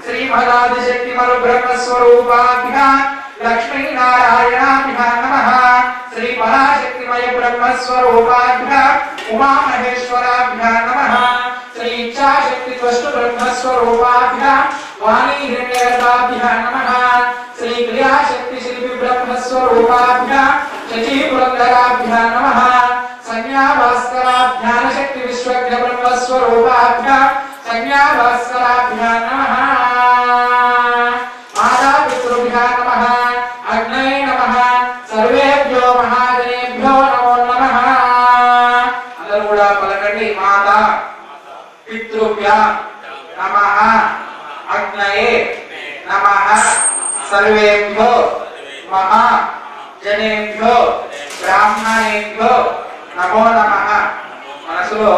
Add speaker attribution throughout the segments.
Speaker 1: श्रीमदादिशक्तिमनु ब्रह्मस्वरूपाभ्यां लक्ष्मीनारायणाभ्यां नमः। श्रीपराशक्तिमय ब्रह्मस्वरूपाभ्यां उमामहेश्वराभ्यां नमः। श्री इच्छाशक्ति त्वष्टु ब्रह्मस्वरूपाभ्यां वाणीहिरण्यगर्भाभ्यां नमः। श्री क्रियाशक्ति शिल्पी ब्रह्मस्वरूपाभ्यां शचीपुरन्दराभ्यां नमः। संज्ञाभास्कराभ्यां शक्ति विश्वज्ञ ब्रह्मस्वरूपाभ्यां संज्ञाभास्कराभ्यां नमः। मातापितृभ्यः नमः। अग्नये नमः। सर्वेभ्यो महाजनेभ्यो नमो नमः। अंदर కూడా పలకండి माता पितृभ्यः नमः। अग्नये नमः। सर्वेभ्यो महाजनेभ्यो ब्राह्मणेभ्यो नमो नमः। మనసులో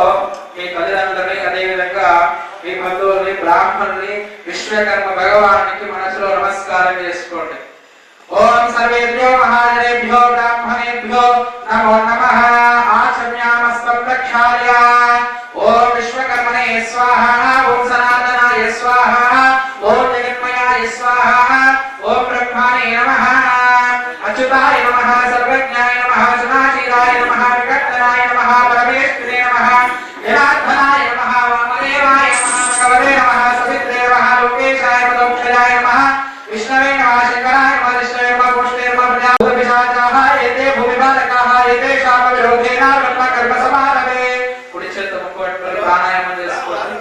Speaker 1: మీ తల్లిదండ్రులని అదే విధంగా మీ బంధువుల్ని బ్రాహ్మణుల్ని విశ్వకర్మ భగవానునికి మనసులో నమస్కారం చేసుకోండి। ఓం సర్వేభ్యో మహాజనేభ్యో బ్రాహ్మణేభ్యో నమో నమః। ఆచమ్యామస్తం ప్రక్షాళ్య ఓం విశ్వకర్మణే స్వాహా ఓం సనాతనాయ స్వాహా ఓం జగన్మయాయ స్వాహా ఓం బ్రహ్మణే నమః। అచ్యుతాయ నమః సర్వజ్ఞాయ నమః సదాశివాయ నమః వికర్తనాయ నమః పరమేశ్వరే నమః జనార్దనాయ నమః వామదేవాయ నమః కవలే నమః సవిత్రే నమః లోకేశాయ మోక్షయాయ నమః విష్ణవే నమః శంకరాయ నమః విష్ణవే నమః పుష్టే నమః ప్రజాభూతపిశాచాః ఏతే భూమిపాలకాః ఏతేషాం విరోధేన బ్రహ్మ కర్మ సమారభే। కుడి చేత ముక్కుపట్టుకొని ప్రాణాయామం చేసుకోవాలి।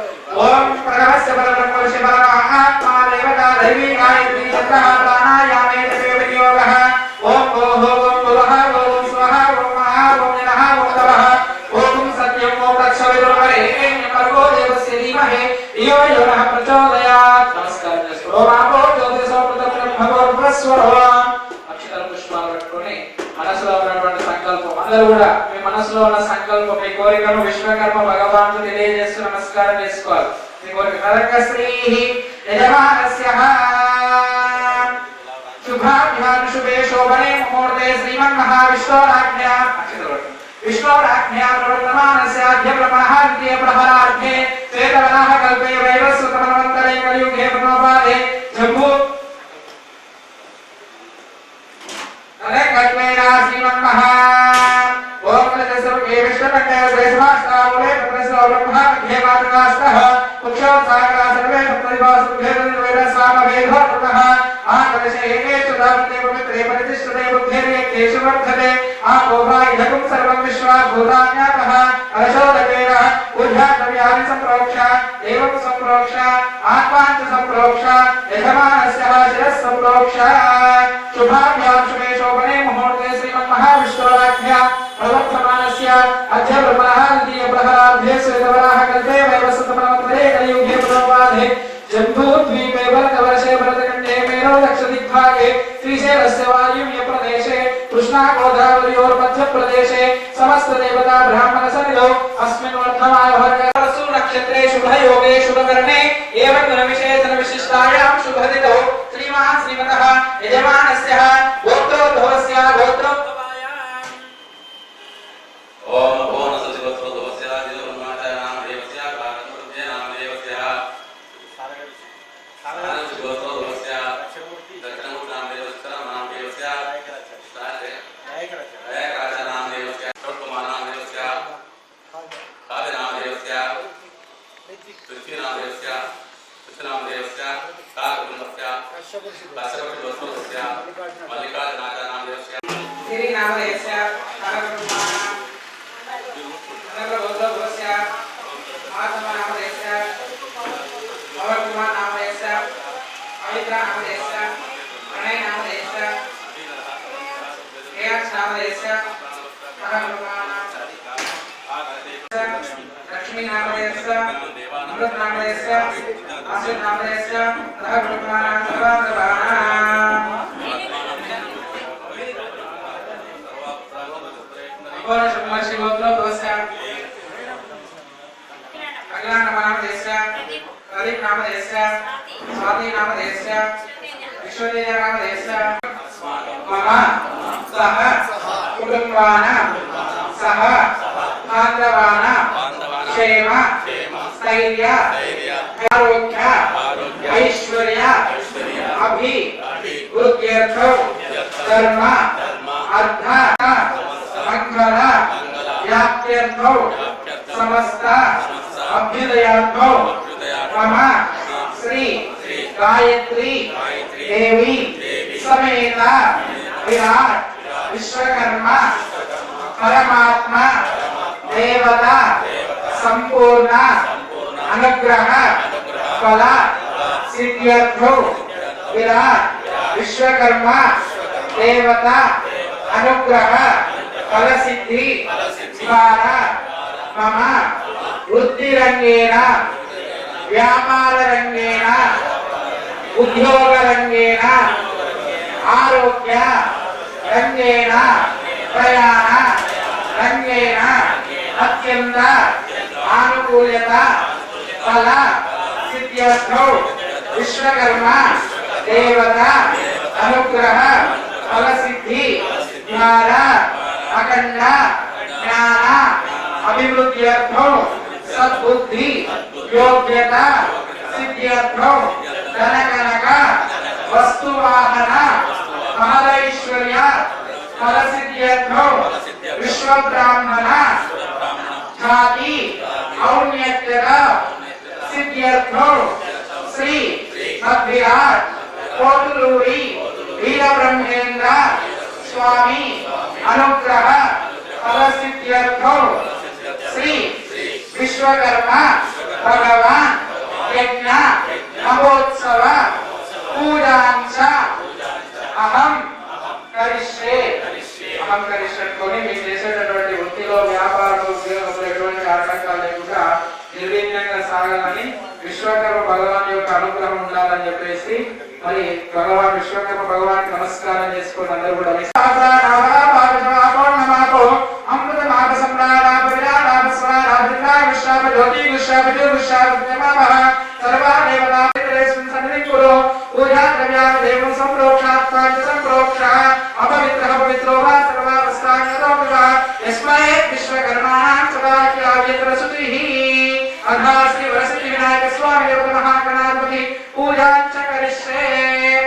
Speaker 1: ఓం ప్రణవస్య పరబ్రహ్మ విష్ణు పరమాత్మా దేవతా దైవీ గాయత్రీ చక్రః ప్రాణాయామే వినియోగః। ఓం భూః ఓం భువః ఓం స్వః ఓం మహా ఓం నమః ఓం తవః ఓం సత్యం ఓం తత్సవితుర్వరేణ్యం భర్గో దేవస్య ధీమహి ధియో యో నః ప్రచోదయాత్। నమస్కారం చేసుకో। ఓం ఆపో జ్యోతిషో ప్రతప్తం భగవద్భస్వరో। అక్షర పుష్పాలు పట్టుకొని మనసులో ఉన్నటువంటి సంకల్పం అందరూ కూడా మీ మనసులో ఉన్న సంకల్పం మీ కోరికను విశ్వకర్మ భగవానుడు తెలియజేస్తూ నమస్కారం చేసుకోవాలి। మీ కోరిక నరకశ్రీ యజమానస్యః शुभाभ्यां शुभे शोभने मुहूर्ते श्रीमन्महाविष्णोराज्ञया विष्णोराज्ञया प्रवर्तमानस्य अद्य ब्रह्मणः द्वितीय प्रहरार्थे श्वेतवराह कल्पे वैवस्वतमन्वन्तरे कलियुगे ब्रह्मपादे जम्बू कल्पेना श्रीमन्महा ओम नमस्ते विष्णुपते देशवास्तावले प्रसव ब्रह्मा मध्ये मातृकास्तः पुक्षो सागरा सर्वे प्रतिभासु भेदन वेदसाम वेदो ततः आकर्षे एकेषु दान्ते पवित्रे प्रतिष्ठते बुद्धेर्ये केशवर्धते आकोभा इदं सर्वं विश्वा भूतान्यापः अरशोदकेन उद्यातव्यानि सम्प्रोक्ष एवं सम्प्रोक्ष आत्माञ्च सम्प्रोक्ष यजमानस्य शिरः सम्प्रोक्ष शुभाभ्यां शुभे शोभने मुहूर्ते श्रीमन्महाविष्णोराज्ञया प्रवर्तमानस्य अद्य ब्रह्मणः द्वितीय प्रहरार्धे श्वेतवराह कल्पे वैवस्वतमन्वन्तरे कलियुगे प्रथमपादे जम्बूद्वीपे भरतवर्षे भरतखण्डे मेरो दक्षदिग्भागे श्रीशैलस्य वायुव्य प्रदेशे कृष्णा गोदावर्योर्मध्य प्रदेशे समस्त देवता ब्राह्मण सन्निधौ अस्मिन् वर्धमाय वर्गसु नक्षत्रे शुभयोगे शुभकरणे एवं गुणविशेषण विशिष्टायां शुभदिनौ श्रीमान् श्रीमतः यजमानस्य गोत्रोद्भवस्य गोत्रो
Speaker 2: ओम ओम सचिवत्वस्य राजब्रह्मचार्य नाम देवस्य कारणस्य नाम देवस्य सारं गोत्रोद्भवस्य दक्षिणमूर्ति नाम देवस्य नाम देवस्य नायकराज नाम देवस्य कुमार नाम देवस्य काव्य नाम देवस्य पृथ्वी नाम देवस्य कृष्ण नाम देवस्य काककुलस्य काश्यप गोत्रोद्भवस्य मल्लिकार्जुनाथ नाम देवस्य
Speaker 1: श्री नाम देवस्य लक्ष्मी नामदेवस्य अमृत नामदेवस्य आसित नामदेवस्य भगवान शिवोत्तरस्य अग्ला नामदेवस्य प्रदीप नामदेवस्य स्वाति नामदेवस्य विश्वदेव नामदेवस्य मम सह कुटुंबानां सह बांधवानां क्षेम स्थैर्य आरोग्य ऐश्वर्य अभि वृद्ध्यर्थ धर्म अर्थ मंगल व्याप्त्यर्थ समस्त अभ्युदयार्थ मम श्री गायत्री देवी समेत विराट विश्वकर्मा परमात्मा देवता संपूर्ण अनुग्रह फल सिद्ध्यर्थो विराट विश्वकर्मा देवता अनुग्रह फल सिद्धि द्वारा मम वृत्तिरंगेन व्यापाररंगेन उद्योगरंगेन आरोग्य रंगेन प्रयाण रंगेन अत्यंत आनुकूल्यता फल सिद्ध्यर्थो विश्वकर्मा देवता अनुग्रह फल सिद्धि द्वारा अखंड ज्ञान अभिवृद्ध्यर्थो सद्बुद्धि योग्यता सिद्ध्यर्थो धन कनक वस्तु वाहन महदैश्वर्य फल सिद्ध्यर्थो विश्व ब्राह्मण ख्याति औन्नत्यता सिद्ध्यर्थो श्री मध्विराट कोटुलूरी वीर ब्रह्मेंद्र स्वामी अनुग्रह फल सिद्ध्यर्थो श्री विश्वकर्मा भगवान यज्ञ महोत्सव पूजांच अहम करिष्ये అనుకొని మీరు చేసేటటువంటి వృత్తిలో వ్యాపారంలో ఉద్యోగంలో ఎటువంటి ఆటంకాలు లేకుండా నిర్విఘ్నంగా సాగాలని విశ్వకర్మ భగవాన్ యొక్క అనుగ్రహం ఉండాలని చెప్పేసి మరి భగవాన్ విశ్వకర్మ భగవాన్ నమస్కారం చేసుకొని అందరూ కూడా అమృత మాత సంప్రాణ ప్రజాన స్వర విశ్వ జ్యోతి విశ్వ సర్వ దేవతా సన్నిధికురు పూజా ద్రవ్యాల దేవం సంప్రోక్షాత్వాచ సంప్రోక్ష అపవిత్ర పవిత్రో వా సర్వావస్థాంగతో వివా యస్మై విశ్వకర్మాణం సదాఖ్యాయేతర సుతిః అథా శ్రీ వరసిద్ధి వినాయక స్వామి దేవత మహాగణాధిపతి పూజాంచ కరిష్యే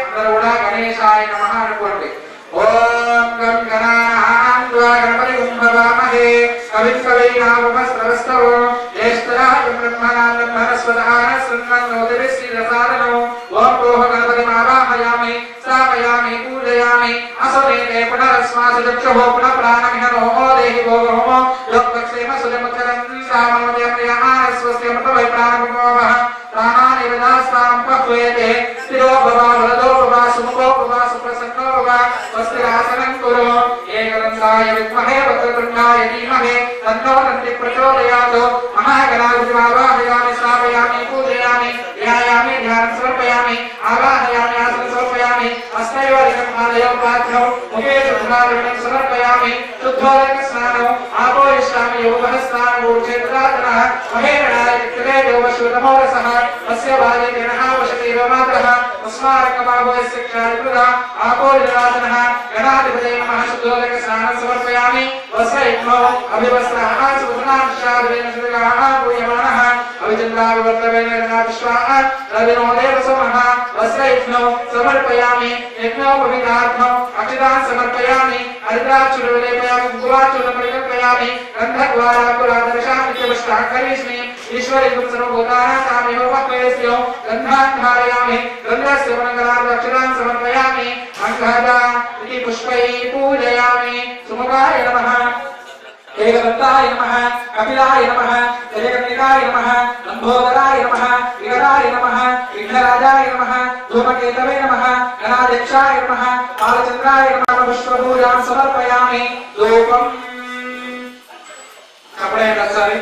Speaker 1: అందరూ కూడా గణేశాయ నమః అనుకోండి. ఓం గం గణానాం త్వా గణపతిం భవామహే కవిం కవీనాముపస్రవస్తవ జ్యేష్ఠరాజ బ్రహ్మణాం బ్రహ్మణస్పదాన శృణ్వన్నోతిభిः శ్రీరసాదనో ఓం ప్రోహ గణపతిమావాహయామి స్థాపయామి పూజయామి అసోనేతే పునరస్మాసి చక్షుః పునః ప్రాణమిహ నోమో దేహి భోగోమో లోకక్షేమ సుజముఖరం సామోదయ ప్రియానస్వస్య మృతవై ప్రాణముపవః ప్రాణాని విదాస్తాం పహ్వేతే స్థిరో భవ వరదో భవ సుముఖో భవ సుప్రసన్నో భవ స్వస్తిరాసనం కురు ఏకదంతాయ విద్మహే వక్రతుండాయ ధీమహి తన్నో నంది ప్రచోదయాత్ మహాగణాధిపతిమావాహయామి స్థాపయామి పూజయామి ధ్యాయామి ధ్యానం సమర్పయామి ఆవాహయామి ఆసనం సమర్పయామి అస్తయోరికమాలయో పాత్రౌ ముఖే శుద్ధారణం సమర్పయామి శుద్ధోదక స్నానం ఆపోయిష్యామి యోగస్నానం ఊర్చేత్రాదనః మహేరణాయ కృతే దేవశుద్ధమోరసః తస్య వాజేనః వశతి రోమాత్రః తస్మారకమాభోయస్య క్షారకృత ఆపోయిరాదనః గణాధిపతే నమః శుద్ధోదక స్నానం సమర్పయామి వస్త్రైక్మౌ అభివస్త్రః సుధనాంశాదేన సుగాః పూయమానః అవిచంద్రావివర్తవేన విశ్వాః రవినోదేవ సమః వస్త్రైక్మౌ సమర్పయామి యజ్ఞోపవితార్థం అక్షతాన్ సమర్పయామి హరిద్రాక్షురలేపయామి కుంకుమార్చూర్ణం పరికల్పయామి గంధద్వారాకులాదర్శామిత్యవష్టాః కరిష్మి ఈశ్వరీకం సర్వభూతానాం తామేవోపక్వయస్యో గంధాన్ ధారయామి గంధస్య మంగళార్థ అక్షతాన్ సమర్పయామి అంగదా ఇతి పుష్పై పూజయామి సుముఖాయ నమః ఏకదంతాయ నమః కపిలాయ నమః జయకర్ణికాయ నమః లంబోదరాయ నమః విగతాయ నమః విఘ్నరాజాయ నమః ధూమకేతవే నమః గణాధ్యక్షాయ నమః బాలచంద్రాయ నమః పుష్పపూజాం సమర్పయామి ధూపం కపడే ఒకసారి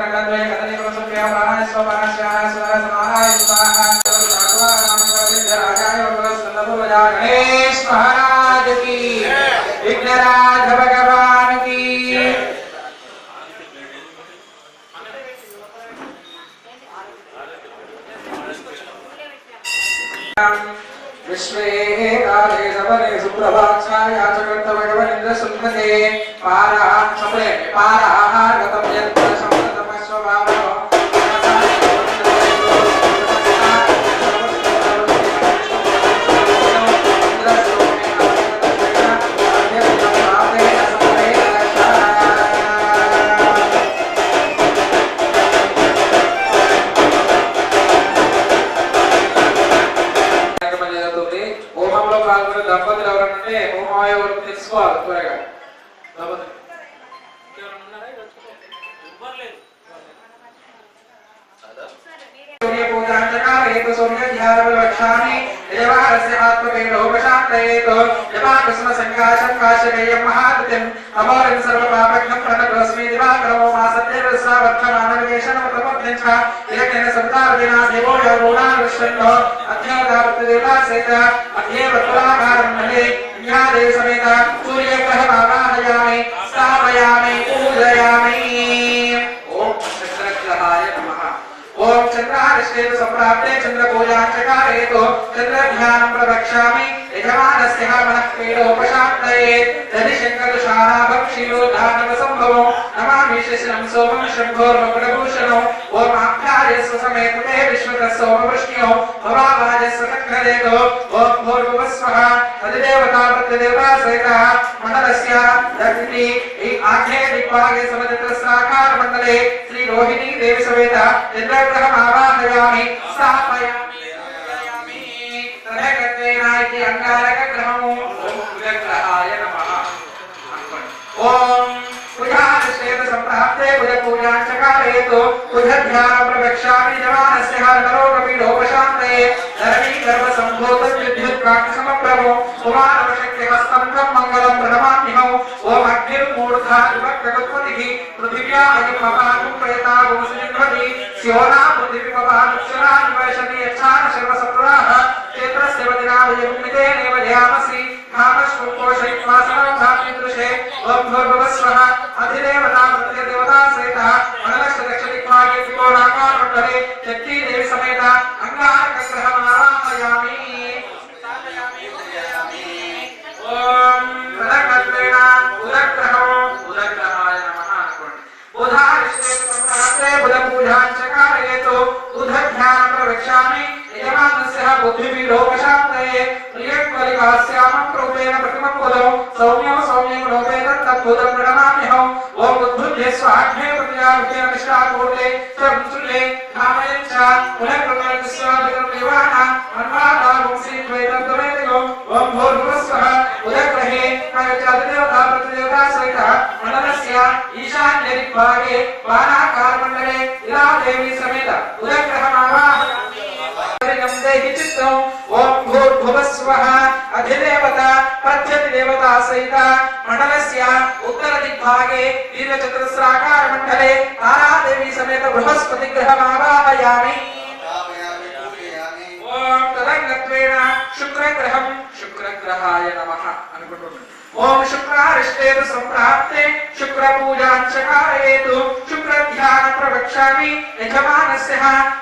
Speaker 1: कंडद्वय कदली प्रसुप्य प्राणाय स्वपानाश्याय स्वरसमानाय स्वाहा राजाय गणेश महाराज की विघ्नराज भगवान की विश्वे काले सवने सुप्रभाक्षाया चक्रत भगवनिन्द्र सुन्नते पारा सपरे पारा गतम यत्र समतमस्वभावो దంపతులు ఎవరంటే హోమం ఎవరు తెలుసుకోవాలి త్వరగా దంపతులు सूर्य पूजांचकारेत सूर्य ध्यानवलक्षामि देवारस्य आत्मवेदोपशान्तयेत यमाकस्म संकाशं काशकेयं महादतिं अमोरं सर्वपापघ्नं प्रणतोऽस्मि दिवाकरमो मासद्देवस्रावक्षमानवेशनमतमध्यं च इलकेन सप्तावदिना देवो यौरुणाविश्वन्तो अध्यवतावत्तदेवता सहित अध्यवत्तुलाकारं महे ज्ञादेव समेत सूर्यग्रहमावाहयामि स्थापयामि पूजयामि ओम चन्द्रग्रहाय नमः ओम चन्द्रादिष्टेन सम्प्राप्ते चन्द्रपूजांचकारेतो चन्द्रध्यानं प्रवक्ष्यामि यजमानस्य मनः पीडोपशान्तये दधिशङ्करशानाभक्षिलोधानवसम्भवो नमामि शिशिरं सोमं शम्भोर्मकुटभूषणो ओम आख्यायस्व समेतते विश्वतः सोमवृष्ण्यो भवावाजस्व तक्खदेतो ओम भूर्भुवस्वः तद्देवता प्रत्यदेवता सहितः मण्डलस्य दक्षिणे आख्ये दिक्भागे समचित्रस्राकार मण्डले श्री रोहिणी देवी समेत चन्द्रग्रहम् आवाहयामि स्थापयामि पूजयामि तदगत्वेनायति अंगारकग्रहम् ओम कुजग्रहाय नमः ओम कुजादिष्टेन सम्प्राप्ते कुजपूजांचकारेतो कुजध्यानं प्रवक्ष्यामि जवानस्य हरकरोगपीडोपशान्तये धरणी गर्भसम्भूतं विद्युत्प्राक्समप्रभो कुमारवशक्तिहस्तं तं मङ्गलं प्रणमाम्यहं ओम अग्निर्मूर्धा विभक्तगुत्पतिः पृथिव्या अयमपातुं प्रयतागुंसजिह्वति स्योना पृथिवीपपादुक्षरा निवशति यच्छान सर्वसप्तराः क्षेत्रस्य वदिनावयमुमिते नेव ध्यामसि कामश्वकोशैक्वासनं धात्रिदृशे ओम भूर्भुवस्वः अधिदेवता प्रत्यदेवता सहितः मनलस्य दक्षदिक्भागे त्रिकोणाकार मण्डले शक्ति देवी समेत अंगारकग्रहम् आवाहयामि स्थापयामि पूजयामि ओम तदगत्वेन उदग्रहाय नमः बुधादिष्टेन सम्प्राप्ते बुधपूजांचकारेतो बुधध्यानं प्रवक्ष्यामि यजमानस्य बुद्धिपीडोपशान्तये प्रियक्वलिकास्यामं रूपेण प्रतिमं बुधौ सौम्यं सौम्यं रूपेण तद्बुधं प्रणमाम्यहम् ओम उद्बुद्धे स्वाग्ने प्रतिजाभ्येन निष्ठापूर्ते सर्वसुले कामयं च पुनर्प्रमेतस्वादिकं देवानां अन्वादागुं श्रीद्वैतद्वैतिको ओम भूर्भुवस्वः उदग्रहे प्रगत्यादिदेवता प्रतिदेवता सहितः मण्डलस्य ईशान्यदिक्भागे बाणाकारमण्डले इलादेवी समेत उदग्रहमावाहयामि ओम भूर्भुवस्वः अधिदेवता प्रत्यदेवता सहित मंडलस्य उत्तर दिग्भागे दीर्घचतुरस्राकार मंडले तारादेवी समेत बृहस्पति ग्रहम् आवाहयामि ओम तदंगत्वेन शुक्रग्रहाय नमः अनुకుంటున్నాను ओम शुक्रारिष्टेन सम्प्राप्ते शुक्रपूजांचकारेतो शुक्रध्यानं प्रवक्ष्यामि यजमानस्य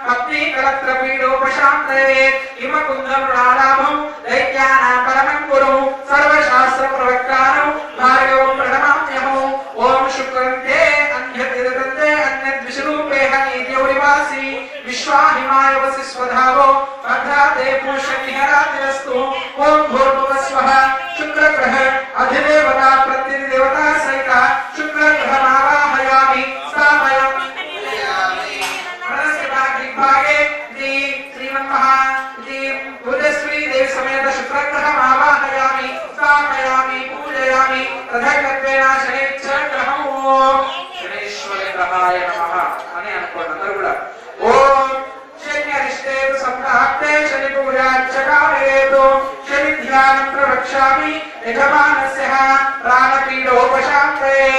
Speaker 1: पत्नीकलत्रपीडोपशान्तये हिमकुन्दमृणालाभं दैत्यानां परमं गुरुं सर्वशास्त्रप्रवक्तारं भार्गवं प्रणमाम्यहम् ओम शुक्रन्ते अन्यतिरदन्ते अन्यद्विषरूपे हनीत्यौरिवासी विश्वाहिमायवसि स्वधावो भद्राते पुष्यनिहरातिरस्तु ओम भूर्भुवस्वः शुक्रग्रह अधिदेवता प्रत्यदेवता सहित शुक्रग्रहम् आवाहयामि स्थापयामि पूजयामि मनस्य दिग्भागे श्रीमन्महादेवी समेत शुक्रग्रहम् आवाहयामि स्थापयामि पूजयामि तदगत्वेन शनिश्चरग्रहम् शनीश्वरग्रहाय नमः అని అనుకోండి అందరూ కూడా ఓం शन्यरिष्टेन सम्प्राप्ते शनिपूजांचकारेतो शनिध्यानं प्रवक्ष्यामि यजमानस्य प्राणपीडोपशान्तये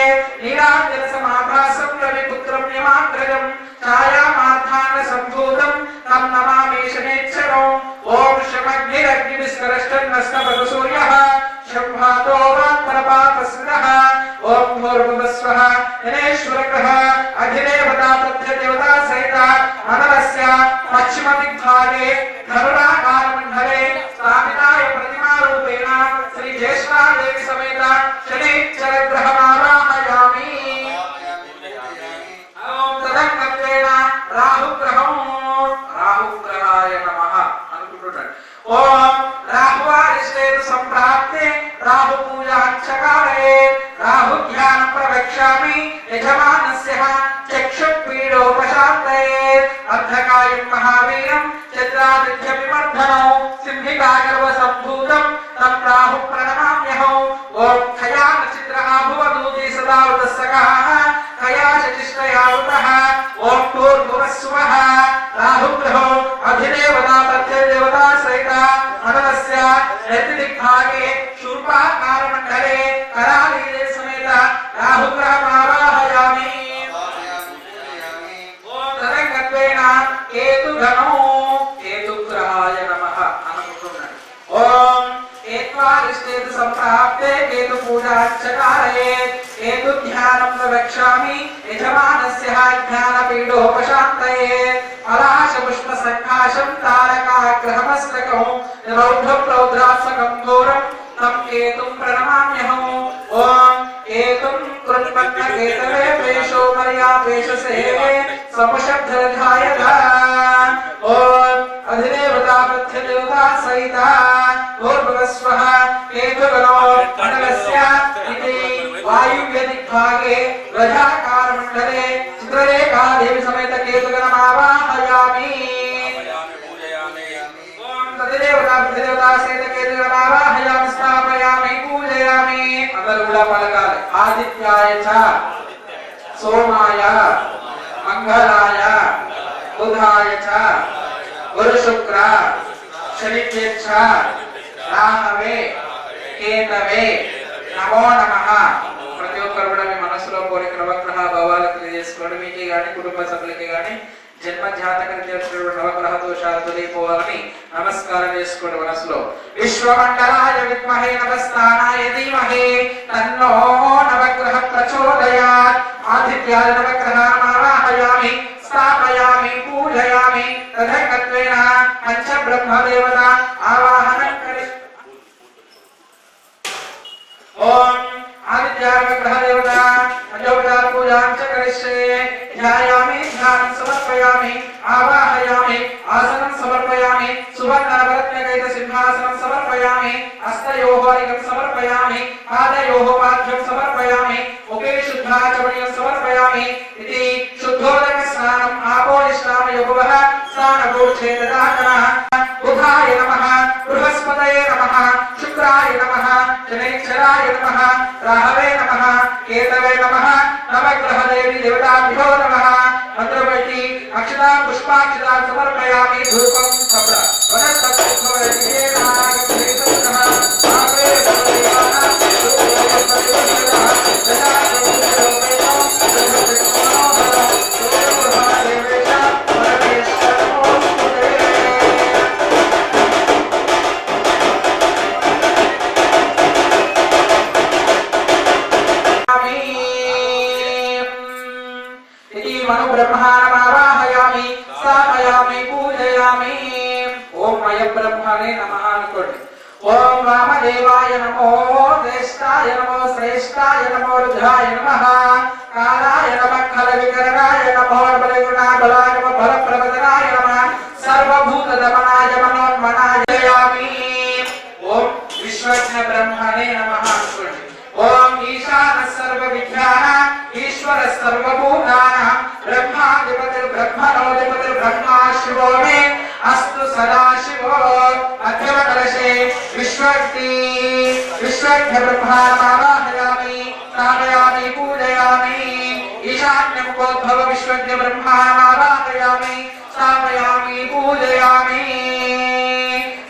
Speaker 1: नीलाञ्जनसमाभासं रविपुत्रं यमाग्रज ఛాయాగ్రం ఛాయామార్థాన సంభూతం తం నమామి శనేశ్వరం ఓం శమగ్నిరగ్నివిస్కరష్టన్నస్తపదు సూర్యః శంభాతో వాత్పరపాతస్మినః ఓం భూర్భువస్వః యనేశ్వరగ్రహ అధిదేవతా ప్రత్యదేవతా సహిత మండలస్య పశ్చిమ దిగ్భాగే ధనురాకారమండలే స్థాపితాయ ప్రతిమారూపేణ శ్రీ జ్యేష్ఠాదేవి సమేత శనైశ్చరగ్రహమావాహయామి. ఓం తదంగత్వేన రాహుగ్రహాయ నమః అనుకుంటున్నాడు. ఓం రాహువారిష్టేతు సంప్రాప్తే రాహు పూజాంచకారే రాహు జ్ఞానం ప్రవక్ష్యామి యజమానస్య చక్షుపీడోపశాంతయే అర్ధకాయం మహావీరం చంద్రాదిత్య వివర్ధనౌ సింహికాగర్వ సంభూతం తం రాహు ప్రణమామ్యహం. ఓం ఖయాన చిత్రహాభువదూతి సదావృతస్సఖాః ఖయాశచిష్టయావృతః. ఓం భూర్భువస్సువః రాహుగ్రహో అధిదేవతా ప్రత్యదేవతా సహిత మండలస్య నైతిదిగ్భాగే శూర్పాకారమండలే కరాళీదే సమేత రాహుగ్రహమావాహయామి. ఓం తదంగత్వేన కేతుగ్రహాయ నమః అనుకుంటున్నాడు. ఓం కేత్వారిష్టేతు సంప్రాప్తే కేతు పూజార్చకారే కేతు ధ్యానం ప్రవక్ష్యామి యజమానస్య జ్ఞానపీడోపశాంతయే పలాశ పుష్ప సంఘాశం తారకాగ్రహమస్తకం రౌద్రం రౌద్రాత్మకం ఘోరం తం కేతుం ప్రణమామ్యహం. ఓం కేతుం కృత్పన్న కేతవే పేషో మర్యా పేషసేవే సమశబ్దధాయత. ఓం అధిదేవతా ప్రత్యదేవతా సహిత భూర్భువస్వః కేతుగణో మండలస్య ఇతి వాయువ్య దిగ్భాగే రజాకారమండలే చిత్రరేఖాదేవి సమేత కేతుగణమావాహయామి. ఓం తదేవతా ప్రత్యదేవతా సహిత కేతుగణమావాహయామి స్థాపయామి పూజయామి. అందరూ కూడా పలకాలి. ఆదిత్యాయ చ సోమాయ మంగళాయ బుధాయ చ గురు శుక్ర శనిభ్యశ్చ రాహవే కేతవే నమో నమః. ప్రతి ఒక్కరు కూడా మీ మనసులో కోరిక నవగ్రహ భావాలు తెలియజేసుకోండి. మీకే గాని కుటుంబ సభ్యులకి గాని జన్మ జాతకం చేస్తున్న నవగ్రహ దోషాలు తొలగిపోవాలని నమస్కారం చేసుకోండి మనసులో. విశ్వమండలాయ విద్మహే నవస్థానాయ ధీమహి తన్నో నవగ్రహ ప్రచోదయాత్. ఆదిత్యాయ నవగ్రహామావాహయామి స్థాపయామి పూజయామి. తథైకత్వేన పంచ బ్రహ్మదేవత ఆవాహనం కరి. ఓం ఆదిత్యాయ నవగ్రహదేవత పంచోపచార పూజాం చ కరిష్యే. ధ్యాయామి ధ్యానం సమర్పయామి ఆవాహయామి ఆసనం సమర్పయామి సువర్ణనవరత్నకైత సింహాసనం సమర్పయామి హస్తయోః అర్ఘ్యం సమర్పయామి పాదయోః పాద్యం సమర్పయామి ముఖే శుద్ధాచమనీయం సమర్పయామి. ఇది శుద్ధోదక స్నానం ఆపోనిష్టామయోగవః స్నానగోక్షేదదానః. బుధాయ నమః బృహస్పతయే నమః శుక్రాయ నమః శనైశ్చరాయ నమః రాహవే నమః కేతవే నమః నవగ్రహదేవి దేవతాభ్యో నమః. మంత్రపఠి అక్షతా పుష్పాక్షతా సమర్పయామి. ధూపం సప్ర మను బ్రహ్మాణమావాహయామి స్థాపయామి పూజయామి. ఓం మయ బ్రహ్మణే నమః అనుకోండి. ఓం వామదేవాయ నమో జ్యేష్ఠాయ నమో శ్రేష్ఠాయ నమో రుద్రాయ నమః. కాలాయ నమః ఖల వికరణాయ నమో బలగుణాబలాయ నమః బలప్రవదనాయ నమః. సర్వభూత దమనాయ మనోన్మనాయామి. ఓం విశ్వజ్ఞ బ్రహ్మణే నమః అనుకోండి. ఓం ఈశాన సర్వ విజ్ఞాన ఈశ్వర సర్వభూతానాం బ్రహ్మాధిపతిర్ బ్రహ్మణోధిపతిర్ బ్రహ్మా శివో మే అస్తు సదాశివో. మధ్యమ కలశే విశ్వజ్ఞ బ్రహ్మాణమావాహయామి స్థాపయామి పూజయామి. ఈశాన్యముఖోద్భవ విశ్వజ్ఞ బ్రహ్మాణమావాహయామి స్థాపయామి పూజయామి.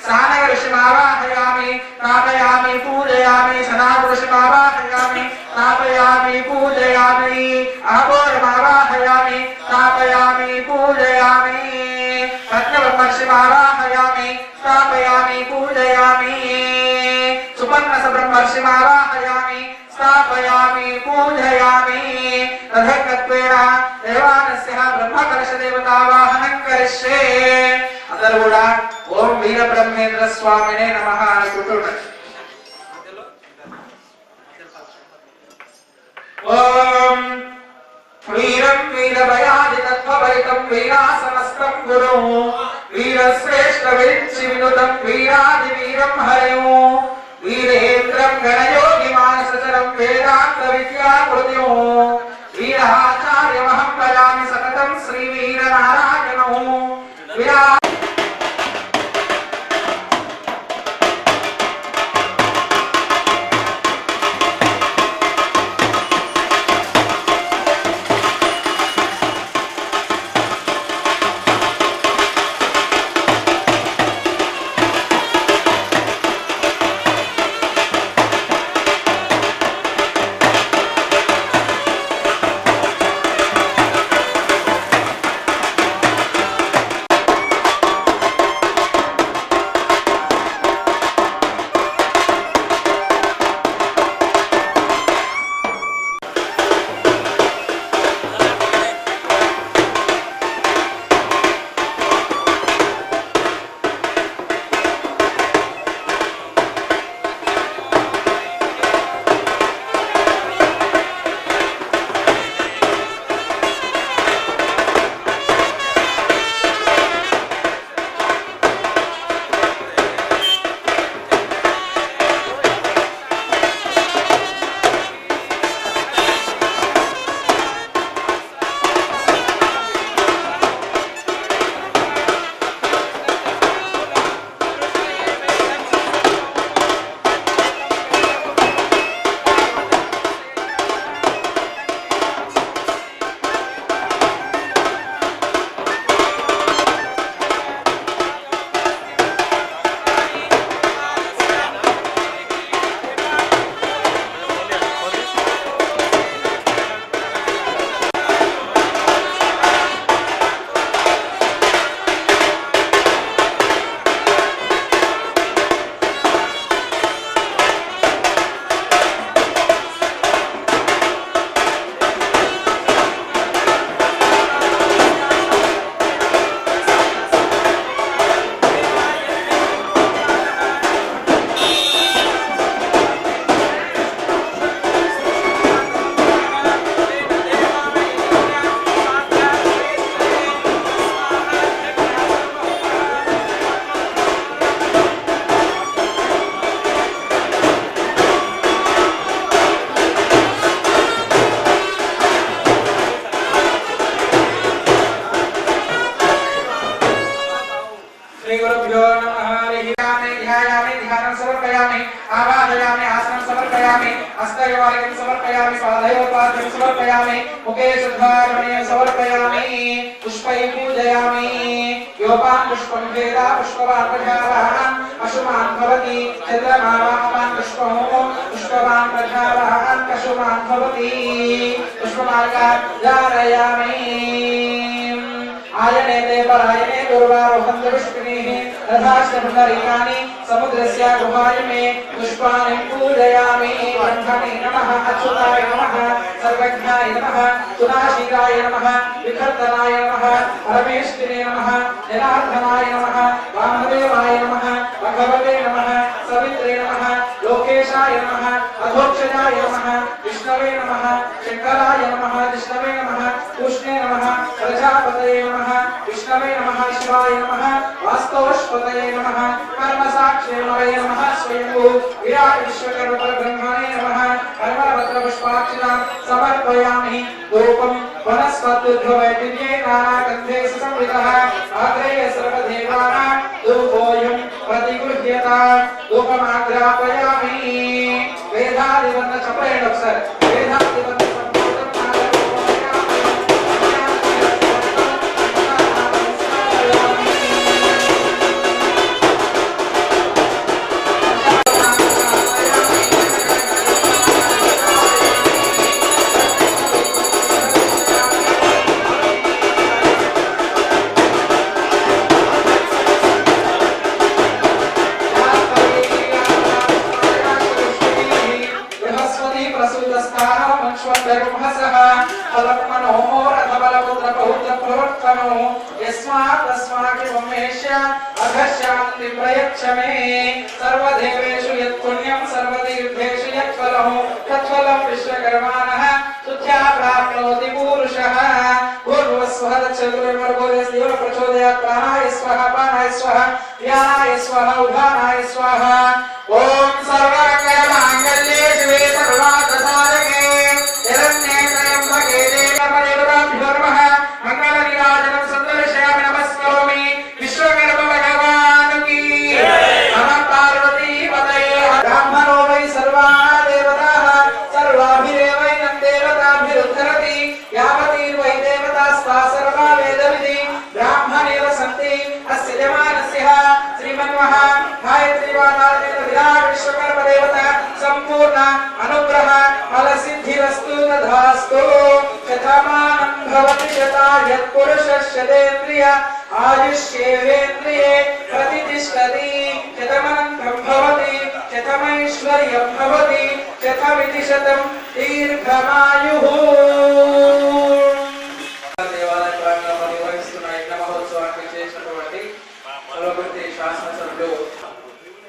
Speaker 1: సానగ ఋషిమావాహయామి స్థాపయామి పూజయామి. సనాతన ఋషిమావాహయామి स्थापयामि पूजयामि अहोरमावाहयामि स्थापयामि पूजयामि रत्नब्रह्मर्षिमावाहयामि स्थापयामि पूजयामि सुपन्नसब्रह्मर्षिमावाहयामि स्थापयामि पूजयामि तथैकत्वेन देवानस्य ब्रह्मकलशदेवतावाहनं करिष्ये అందరూ కూడా ఓం వీరబ్రహ్మేంద్ర స్వామినే నమః అనుకుంటున్నారు. ఓం వీరం వీరభయాది తత్వవైతం వీరాసనస్తం గురు వీరశ్రేష్ఠ విరిచి వినుతం వీరాది వీరం హరిం వీరేంద్రం గణయోగి మానసచరం వేదాంత విద్యాకృత్యం వీరాచార్యమహం భజామి సతతం శ్రీ వీరనారాయణం వీరా आवाहयामि आसनं समर्पयामि हस्तयोर्घ्यं समर्पयामि पादयोर्पाद्यं समर्पयामि मुखे शुद्धार्पणीयं समर्पयामि पुष्पैः पूजयामि योपान् पुष्पं वेदा पुष्पवान् प्रजावान् पशुमान् भवति चन्द्रमावाहवान् पुष्पं पुष्पवान् प्रजावान् पशुमान् भवति पुष्पमार्गात् धारयामि आयने देवरायने दुर्वारोहन्त विष्णुः तथाश्रमधरीयानि समुद्रस्य गुहायमे पुष्पाणि पूजयामि ब्रह्मणे नमः अच्युताय नमः सर्वज्ञाय नमः सुनाशिकाय नमः विखर्तनाय नमः परमेश्वरे नमः जनार्दनाय नमः वामदेवाय नमः भगवते नमः सवित्रे नमः लोकेशाय नमः अधोक्षजाय नमः विष्णवे नमः शंकराय नमः विष्णवे नमः कृष्णे नमः प्रजापतये नमः विष्णवे नमः शिवाय नमः वास्तवस्पतये नमः कर्मसाक्षिणे नमः स्वयंभू विराट विश्वकर्म परब्रह्मणे नमः कर्मपत्र पुष्पाक्षितां समर्पयामि धूपं वनस्पत्युद्भवैदिव्ये नानागन्धे सुसंवृतः आग्रेय सर्वदेवानां धूपोऽयं प्रतिगृह्यतां धूपमाग्रापयामि वेदादिवन्न चपरेण अक्षर वेदादिवन्न तनु यस्मात् तस्मात् ममेश्य अघशान्ति प्रयच्छ मे सर्वदेवेषु यत्पुण्यं सर्वतीर्थेषु यत्फलं तत्फलं विश्वकर्माणः तुथ्या प्राप्नोति पूरुषः भूर्भुवस्वः तत्सवितुर्वरेण्यं प्रचोदयात् प्राणाय स्वाहा पानाय स्वाहा व्यानाय स्वाहा उदानाय स्वाहा ओम सर्वमङ्गलमाङ्गल्ये शिवे सर्वार्थसाधके शरण्ये त्र्यम्बके देवी नमः मंगलनीराजनं सन्दर्शयामि नमस्करोमि विश्वकर्मा भगवान् की नमः पार्वती पतये ब्राह्मणो वै सर्वा देवताः सर्वाभिरेवैनं देवताभिरुद्धरति यावतीर्वै देवतास्ता सर्वा वेदविधि ब्राह्मणेव सन्ति अस्य जमानस्य श्रीमन्मः गायत्री वातावरण विराट विश्वकर्मा देवता संपूर्ण अनुग्रह फल सिद्धिरस्तु तथास्तु शतमानं भवति शतायत् पुरुषस्य देन्द्रिय आयुष्येवेन्द्रिये प्रतिष्ठति शतमनन्तं भवति शतमैश्वर्यं भवति शतमिति शतं दीर्घमायुः देवालय प्रांगణంలో నిర్వహిస్తున్న యజ్ఞ మహోత్సవానికి చేసినటువంటి కులవృత్తి శాసనసభ్యులు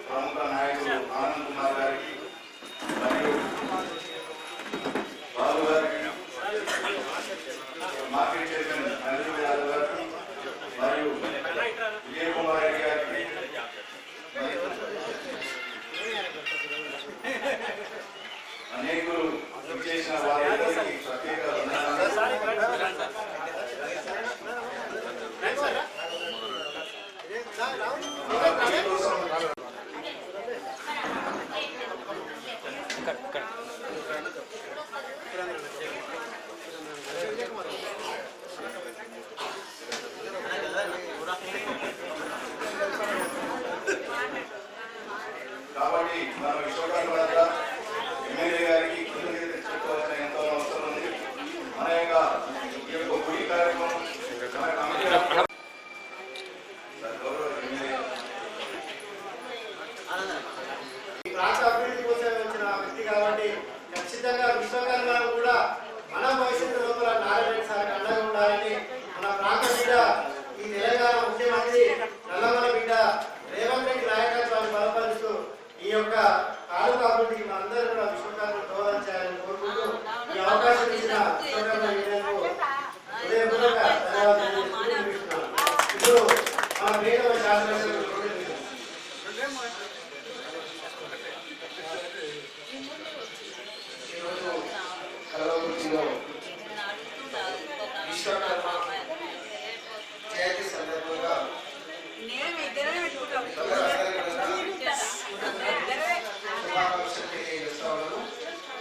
Speaker 3: ప్రముఖ నాయకులు ఆనంద్ కుమార్ గారికి మరియు బాబు గారికి మార్కెట్ చైర్మన్ నందిని యాదవ్ గారికి మరియు విజయ్ కుమార్ రెడ్డి గారికి అనేకులు చేసిన వారందరికీ ప్రత్యేక కాబట్టి మనం విశ్వకర్మ ఎమ్మెల్యే గారికి కృతజ్ఞతలు చెప్పుకోవాల్సిన ఎంతో అవసరం ఉంది. మన యొక్క ఈ యొక్క గుడి కార్యక్రమం మన కమిటీ
Speaker 4: ప్రాంత అభివృద్ధి కోసం వచ్చిన వ్యక్తి కాబట్టి ఖచ్చితంగా విశ్వకర్మను కూడా మన భవిష్యత్తు లోపల నారాయణ సార్ అండగా ఉండాలని మన ప్రాంత బిడ్డ ఈ తెలంగాణ ముఖ్యమంత్రి నల్లమల బిడ్డ రేవంత్ రెడ్డి నాయకత్వాన్ని బలపరుస్తూ ఈ యొక్క తాలూకా అభివృద్ధికి మనందరూ కూడా విశ్వకర్మను దోహదం చేయాలని కోరుకుంటూ ఈ అవకాశం ఇచ్చిన విశ్వకర్మ యూనియన్కు హృదయపూర్వక ధన్యవాదాలు తెలియజేస్తున్నాను. ఇప్పుడు మన ప్రియతమ శాసనసభ్యులు
Speaker 3: విశ్వకర్మ జయంతి సందర్భంగా శుభాకాంక్షలు తెలియజేస్తా ఉన్నాను.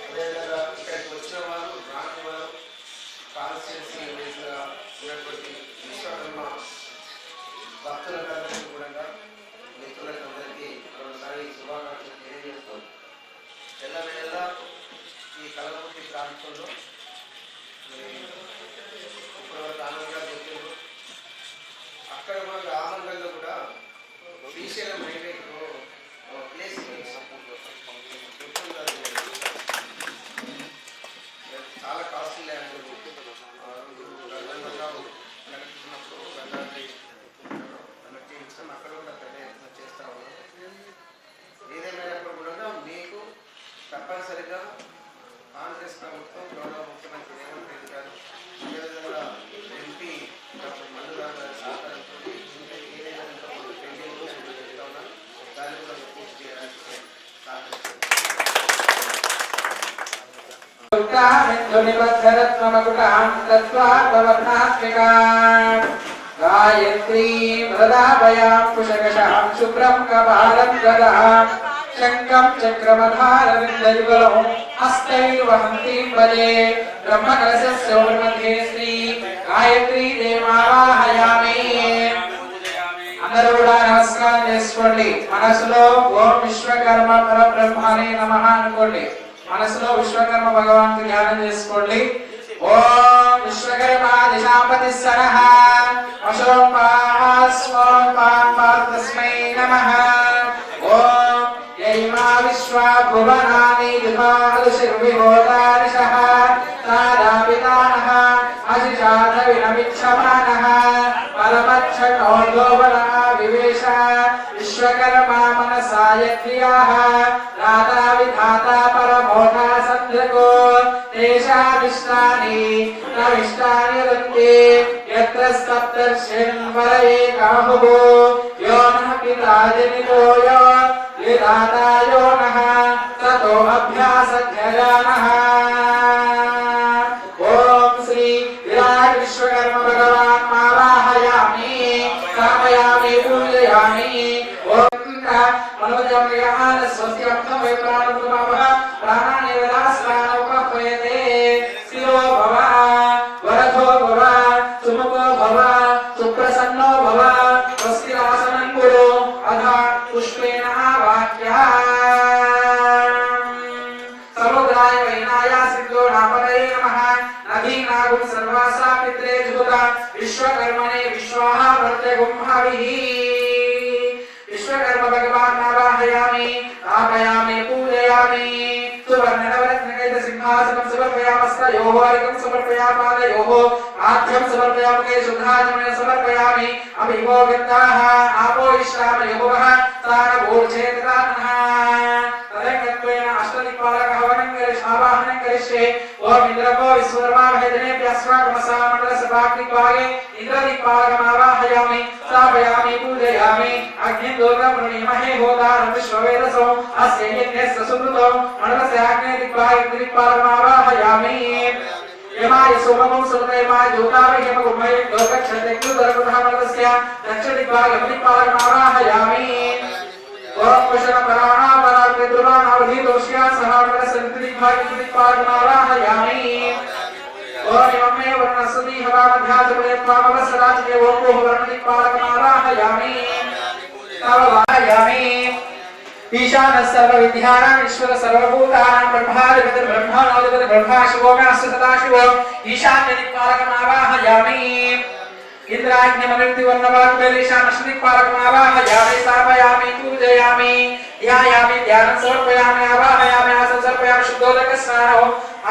Speaker 3: అదేవిధంగా ఇక్కడికి వచ్చిన వారు రాని వారు కాన్స్టిట్యున్సీ ఉన్నటువంటి విశ్వకర్మ భక్తులందరికీ కూడా మిత్రులందరికీ మరోసారి శుభాకాంక్షలు తెలియజేస్తూ ఎల్లవేళ ఈ కలవకుర్తి ప్రాంతంలో ఇప్పటివరకు ఆనందంగా చెప్తారు. అక్కడ మనకు ఆనందంగా కూడా శ్రీశైలం హైవేలో ప్లేస్ చాలా కాస్ట్లీ ల్యాండ్ నడుపుతున్నప్పుడు అక్కడ కూడా పెద్ద ఎత్తున చేస్తా ఉన్నాం. ఏదేమైనప్పుడు కూడా మీకు తప్పనిసరిగా కాంగ్రెస్ ప్రభుత్వం గౌరవ ముఖ్యమంత్రి రేవంత్ రెడ్డి గారు అదేవిధంగా ఎంపీ డాక్టర్ మల్లు గారి సహకారంతో ఇంకా ఏదైనా పెండింగ్ చెప్తా ఉన్నారు దాన్ని కూడా పూర్తి చేయడానికి
Speaker 1: गायत्री प्रदापयां कुशकशां शुभ्रं कपालं गदां शङ्खं चक्रमधारविन्दयुगलं हस्तैर्वहन्तीं भजे ब्रह्मकलशस्य मध्ये श्री गायत्री देवावाहयामि. అందరూ కూడా నమస్కారం చేసుకోండి. మనసులో ఓం విశ్వకర్మ పరబ్రహ్మణే నమః అనుకోండి. మనసులో విశ్వకర్మ భగవాన్ ధ్యానం చేసుకోండి. ఓం విశ్వకర్మాదిశాపతి సరః అశోం పాస్మోం పాస్మై నమః. ఓం యైమా విశ్వా భువనాని విభాలుషిర్విభోదానిశః తారాపితానః అశిషాధ వినమిక్షమానః याः दाता विधाता परमोधा सन्धको तेषामिष्टानि न इष्टानि वदन्ति यत्र सप्तर्षिन्वरये काहुः यो नः पिता जनितो यो विधाता यो नः ततो अभ्यासज्ञजानः। ॐ श्री विराट विश्वकर्म भगवान् आवाहयामि स्थापयामि पूजयामि। मनोजमयान स्वस्त्यर्थं वै प्राणमुपमः प्राणानि वदास्नानमुपयते शिरो भव वरदो भव सुमुखो भव सुप्रसन्नो भव स्वस्तिरासनं कुरु अधा पुष्पेण वाक्यः समुद्राय वैनाय सिद्धो नापदये नमः नदीनागुं सर्वासा पित्रे जुहुता विश्वकर्मणे विश्वाः प्रत्यगुं हविः। विश्वकर्म भगवान् आवाहयामि स्थापयामि पूजयामि। सुवर्णनवरत्नकैः सिंहासनं समर्पयामस्तयोः अर्घ्यं समर्पयामि पादयोः आद्यं समर्पयामि शुद्धाचमनं समर्पयामि। अभिवो गन्धाः आपो इष्टामयोः तारभूर्जेतदानः तदेकत्वेन अष्टदिक्पालकः हवनं आवाहनं करिष्ये। ओम इंद्रको विश्वकर्माभ्यजनेभ्यस्वागमसामण्डलसभाग्निपागे इंद्रदिक्पालकमावाहयामि स्थापयामि पूजयामि। अग्निदोर्गं प्रणीमहे होतारं विश्ववेदसो अस्य यज्ञस्य सुकृतो मण्डलस्य अग्निदिक्पालकमावाहयामि। यमाय सोमं सुरतयमाय ज्योतावे यमगुमये लोकक्षतेक्युदरकुधामलस्य दक्षदिक्पालकमावाहयामि। ओम कुशलपराणा पराकृतुराणावधीतोष्या सहामलसन्तिदिक्पालकमावाहयामि। ओम इममे वर्णसुदी हवामध्याचमयत्वामवसराजके ओम वर्णदिक्पालकमावाहयामि आवाहयामि। ईशानः सर्वविद्यानां ईश्वर सर्वभूतानां ब्रह्माधिपतिर् ब्रह्माणोऽधिपतिर् ब्रह्मा शिवो नास्ति सदाशिवो ईशान्यदिक्पालकमावाहयामि। इंद्राग्निमरुतिवर्णवाग्बलीशानश्दिक्पालकमावाहयामि स्थापयामि पूजयामि ध्यायामि ध्यानं समर्पयामि आवाहयामि आसनं समर्पयामि शुद्धोदकस्नानो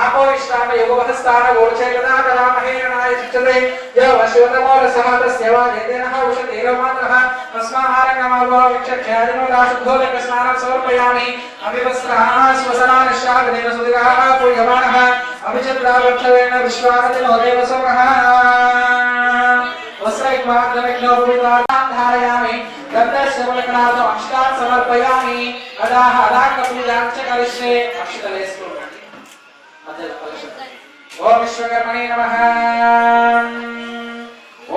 Speaker 1: आपो विश्रामयोगवहस्तानगोर्चैतदातरामहेरणाय चिच्यते यो वशिवतमोरसः तस्य वा जयतेनः उषतेरमात्रः तस्माहारङ्गमावोक्षख्यादिनो दाशुद्धोदकस्नानं समर्पयामि। अभिवस्त्राः स्वसनानश्चागदेन सुदिगाः पूज्यमानः अभिचित्रावक्षवेण विश्वानदिनो देवसोमः वस्त्रैक्माग्नविघ्नोपवितान् धारयामि गन्धस्य मुलकनाथम् अक्षतान् समर्पयामि। अदाः अदाकपूजां च करिष्ये। अक्षतले स्फुरन्ति मध्यः कलशः। ओम विश्वकर्मणे नमः।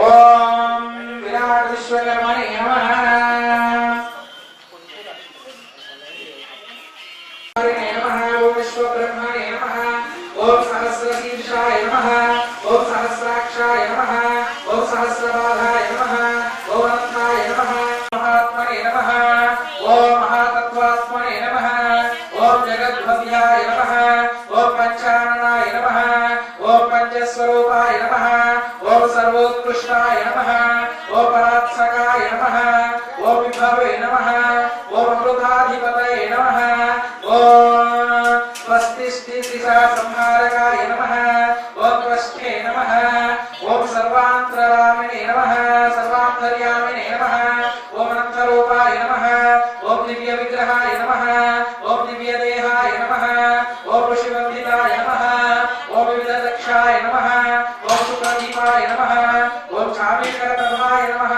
Speaker 1: ओम विराट विश्वकर्मणे नमः। ओम विश्वब्रह्मणे नमः। ओम सहस्रशीर्षाय नमः। ओम सहस्राक्षाय नमः। ओम सहस्रपादाय नमः। ओम अनन्ताय नमः। महात्मने नमः। ओम महातत्त्वात्मने नमः। ओम जगद्भव्याय नमः। ओम पंचाननाय नमः। ओम पंचस्वरूपाय नमः। ओम सर्वोत्कृष्टाय नमः। ओम परात्सकाय नमः। ओम विभवे नमः। ओम अमृताधिपतये नमः। ओम स्वस्तिस्थितिसा संहारकाय नमः। ओम त्वष्टे नमः। ओम सर्वान्तरामिणे नमः। सर्वान्तर्यामिणे नमः। ओम अनन्तरूपाय नमः। ओम दिव्यविग्रहाय नमः। ओम दिव्यदेहाय नमः। ओम ऋषिवन्दिताय नमः। ओम विविधदक्षाय नमः। ओम सुप्रदीपाय नमः। ओम चामीकरपद्माय नमः।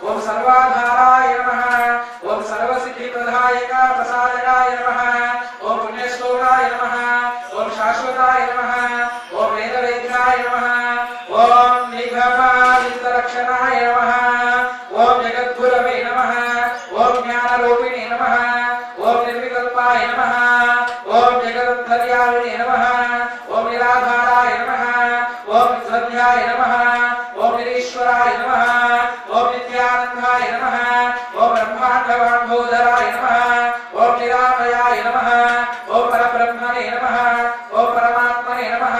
Speaker 1: ओम सर्वाधाराय नमः। ओम सर्वसिद्धिप्रदायक प्रसादकाय नमः। ओम पुण्यश्लोकाय नमः। ओम शाश्वताय नमः। ओम वेदवेद्याय नमः। ओम निगमादितरक्षणाय नमः। ओम जगद्गुरवे नमः। ओम ज्ञानरूपिणे नमः। ओम निर्विकल्पाय नमः। ओम जगदन्तर्यामिने नमः। ओम निराधाराय नमः। ओम ध्वन्याय नमः। ओम निरीश्वराय नमः। ओम नित्यानन्दाय नमः। ओम ब्रह्माण्डवाण्डोदराय नमः। ओम निरामयाय नमः। ओम परब्रह्मणे नमः। ओम परमात्मने नमः।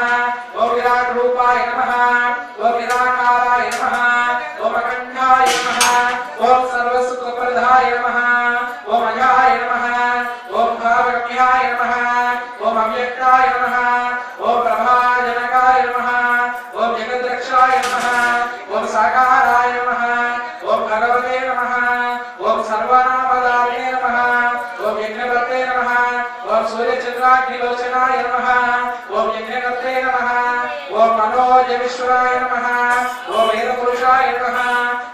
Speaker 1: ओम विराट रूपाय नमः। ओम निराकाराय नमः। ओम अखण्डाय नमः। ओम सर्वसुखप्रदाय नमः। ओम अजाय नमः। ओम भावगम्याय नमः। ओम अव्यक्ताय नमः। ओम प्रभाजनकाय नमः। ओम जगद्रक्षाय नमः। ओम साकाराय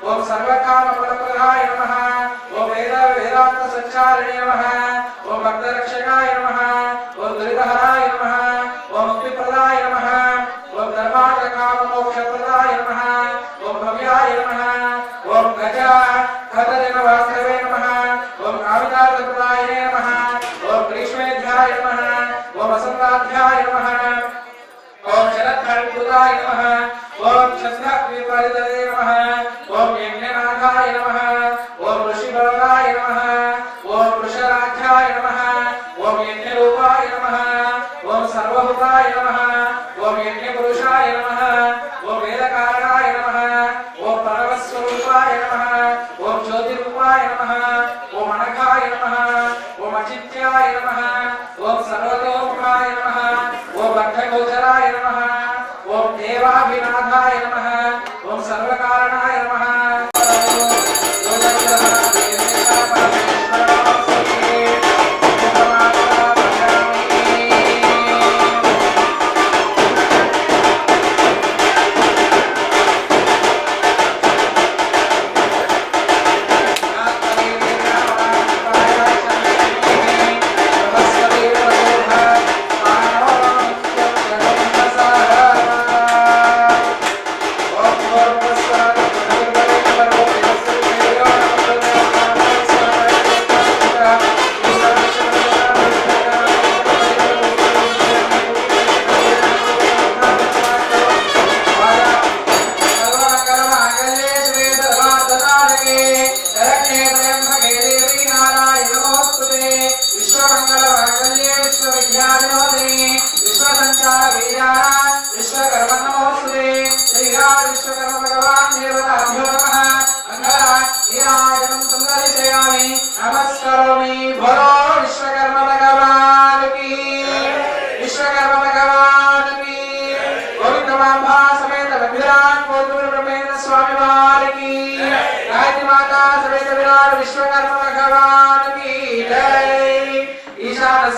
Speaker 1: ఓం సర్వకామ ఫలప్రదాయ నమః ఓం వేదాంత సంచారిణే నమః ఓం భక్తరక్షకాయ నమః ఓం దురితహరాయ నమః ఓం ముక్తిప్రదాయ నమః ఓం ధర్మార్థకామమోక్షప్రదాయ నమః ఓం భవ్యాయ నమః ఓం గజ ఖదజనవాసవే నమః ఓం కామితార్థప్రదాయనే నమః ఓం గ్రీష్మేధ్యాయ నమః ఓం వసంతాధ్యాయ నమః ఓం శరత్కాళికృతాయ నమః ఓం చంద్రవిపరితదే నమః ఓం యజ్ఞనాథాయ నమః ఓం ఋషిబలాయ నమః ఓం వృషరాధ్యాయ నమః ఓం యజ్ఞరూపాయ నమః ఓం సర్వభూతాయ నమః ఓం యజ్ఞపురుషాయ నమః ఓం వేదకారణాయ నమః ఓం పరమస్వరూపాయ నమః ఓం జ్యోతిరూపాయ నమః ఓం అనఘాయ నమః ఓం అచిత్యాయ నమః ఓం సర్వతోముఖాయ నమః ఓం బద్ధగోచరాయ నమః ఓం దేవాభినాథాయ నమః ఓం సర్వకారణాయ నమః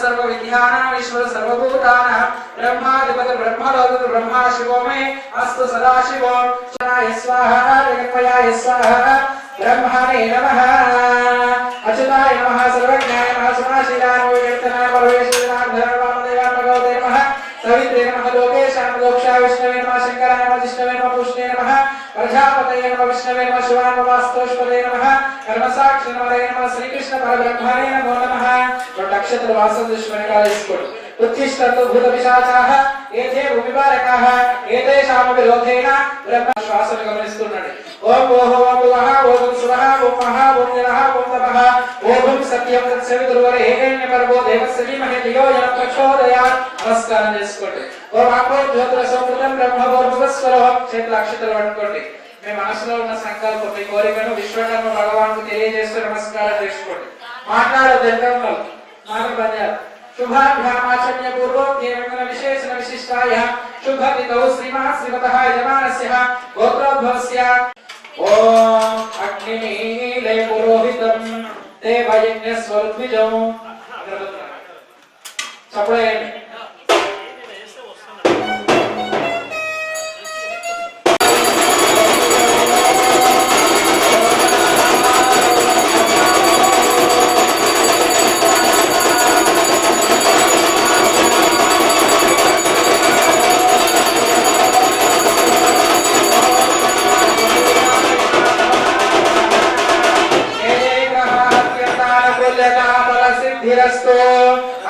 Speaker 1: सर्वविद्यानामीश्वर सर्वभूतानां ब्रह्माधिपति ब्रह्मलोक ब्रह्मा शिवो मे अस्तु सदाशिवो स्वाहा जगन्मयाय स्वाहा ब्रह्मणे नमः अच्युताय नमः सर्वज्ञाय नमः सुनाशीलाय नमः कीर्तनाय परमेश्वराय धर्मवामदेवाय भगवते नमः सवित्रे नमः लोकेशाय मोक्षाय विष्णवे नमः शंकराय नमः जिष्णवे नमः पुष्णे नमः प्रजापतये नमः विष्णवे नमः शिवाय नमः वास्तुष्पदे नमः कर्मसाक्षिणे नमः श्रीकृष्ण परब्रह्मणे नमो नमः नक्षत्र वासदुष्मने कालेस्कोट उत्तिष्ठन्तु भूतपिशाचाः एते भूमिपालकाः एतेषां विरोधेन ब्रह्म श्वासं गमनिस्तुन्नाडु ओम ओह ओम वः ओम सुवः ओम महा ओम जनः ओम तपः ओम सत्यं तत्सवितुर्वरेण्य पर्वो देवस्य धीमहि धियो यः प्रचोदयात् नमस्कारं చేసుకోండి ఓం ఆపో జ్యోతిర సంపృతం బ్రహ్మవోర్భువస్వరో చేతుల అక్షతలు పట్టుకోండి మీ మనసులో ఉన్న సంకల్పం మీ కోరికను విశ్వకర్మ భగవానుకు తెలియజేస్తూ నమస్కారం చేసుకోండి మాట్లాడొద్దంటారు మాట పద్యాలు शुभाभ्यामाचर्य पूर्वो केवल विशेषण विशिष्टाय शुभतितौ श्रीमः श्रीमतः यजमानस्य गोत्रोद्भवस्य ओम अग्निमीले पुरोहितं देवयज्ञस्वरुद्विजौ चपळेयंడి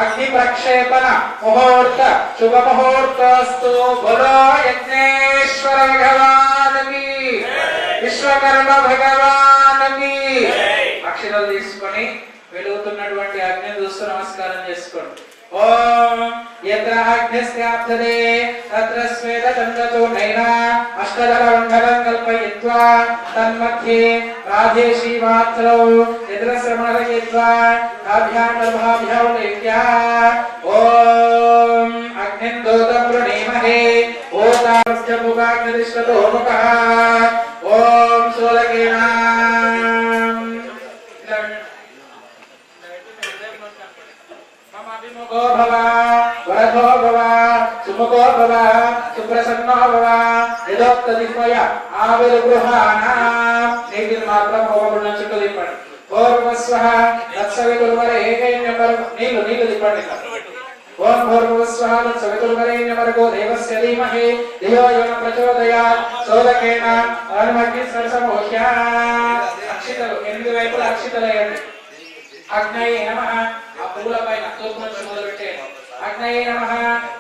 Speaker 1: अग्नि प्रक्षेपण मुहूर्त शुभ मुहूर्तस्तु बोलो यज्ञेश्वर भगवान की विश्वकर्मा भगवान की अक्षराలు తీసుకొని వెలుగుతున్నటువంటి అగ్ని చూస్తూ నమస్కారం చేసుకోండి ఓం యత్ర అగ్నిస్యాప్తదే తత్ర స్వేద చంద్రచూర్ణేన అష్టదళమండలం కల్పయిత్వా తన్మధ్యే రాధేశీ మాత్రౌ యద్రశ్రమణరయిత్వా కాభ్యాం లేఖ్యా ఓం అగ్నిందోతం ప్రణీమహే ఓతాస్య ముఖాగ్నిశ్వతో ముఖః ఓం సోలకేనా मुखो भव वरदो भव सुमुखो भव सुप्रसन्नो भव यदोक्तदिक्मय आविर्गृहाणां నీటిని మాత్రం హోమగుండం చుట్టూ తిప్పండి. భూర్భువస్వః తత్సవితుర్వరేణ్యం నీళ్లు తిప్పండి. ఓం భూర్భువస్వః తత్సవితుర్వరేణ్యం దేవస్య ధీమహి ధియో యో న ప్రచోదయాత్ సోదకేన అనుమగ్ని సరసమోహ్య. అక్షితలు 8 వైపుల అక్షితలయండి. అగ్నయే నమః. ఆ పువ్వుల పైన తూర్పు నుంచి మొదలుపెట్టేయండి. అగ్నయే నమః,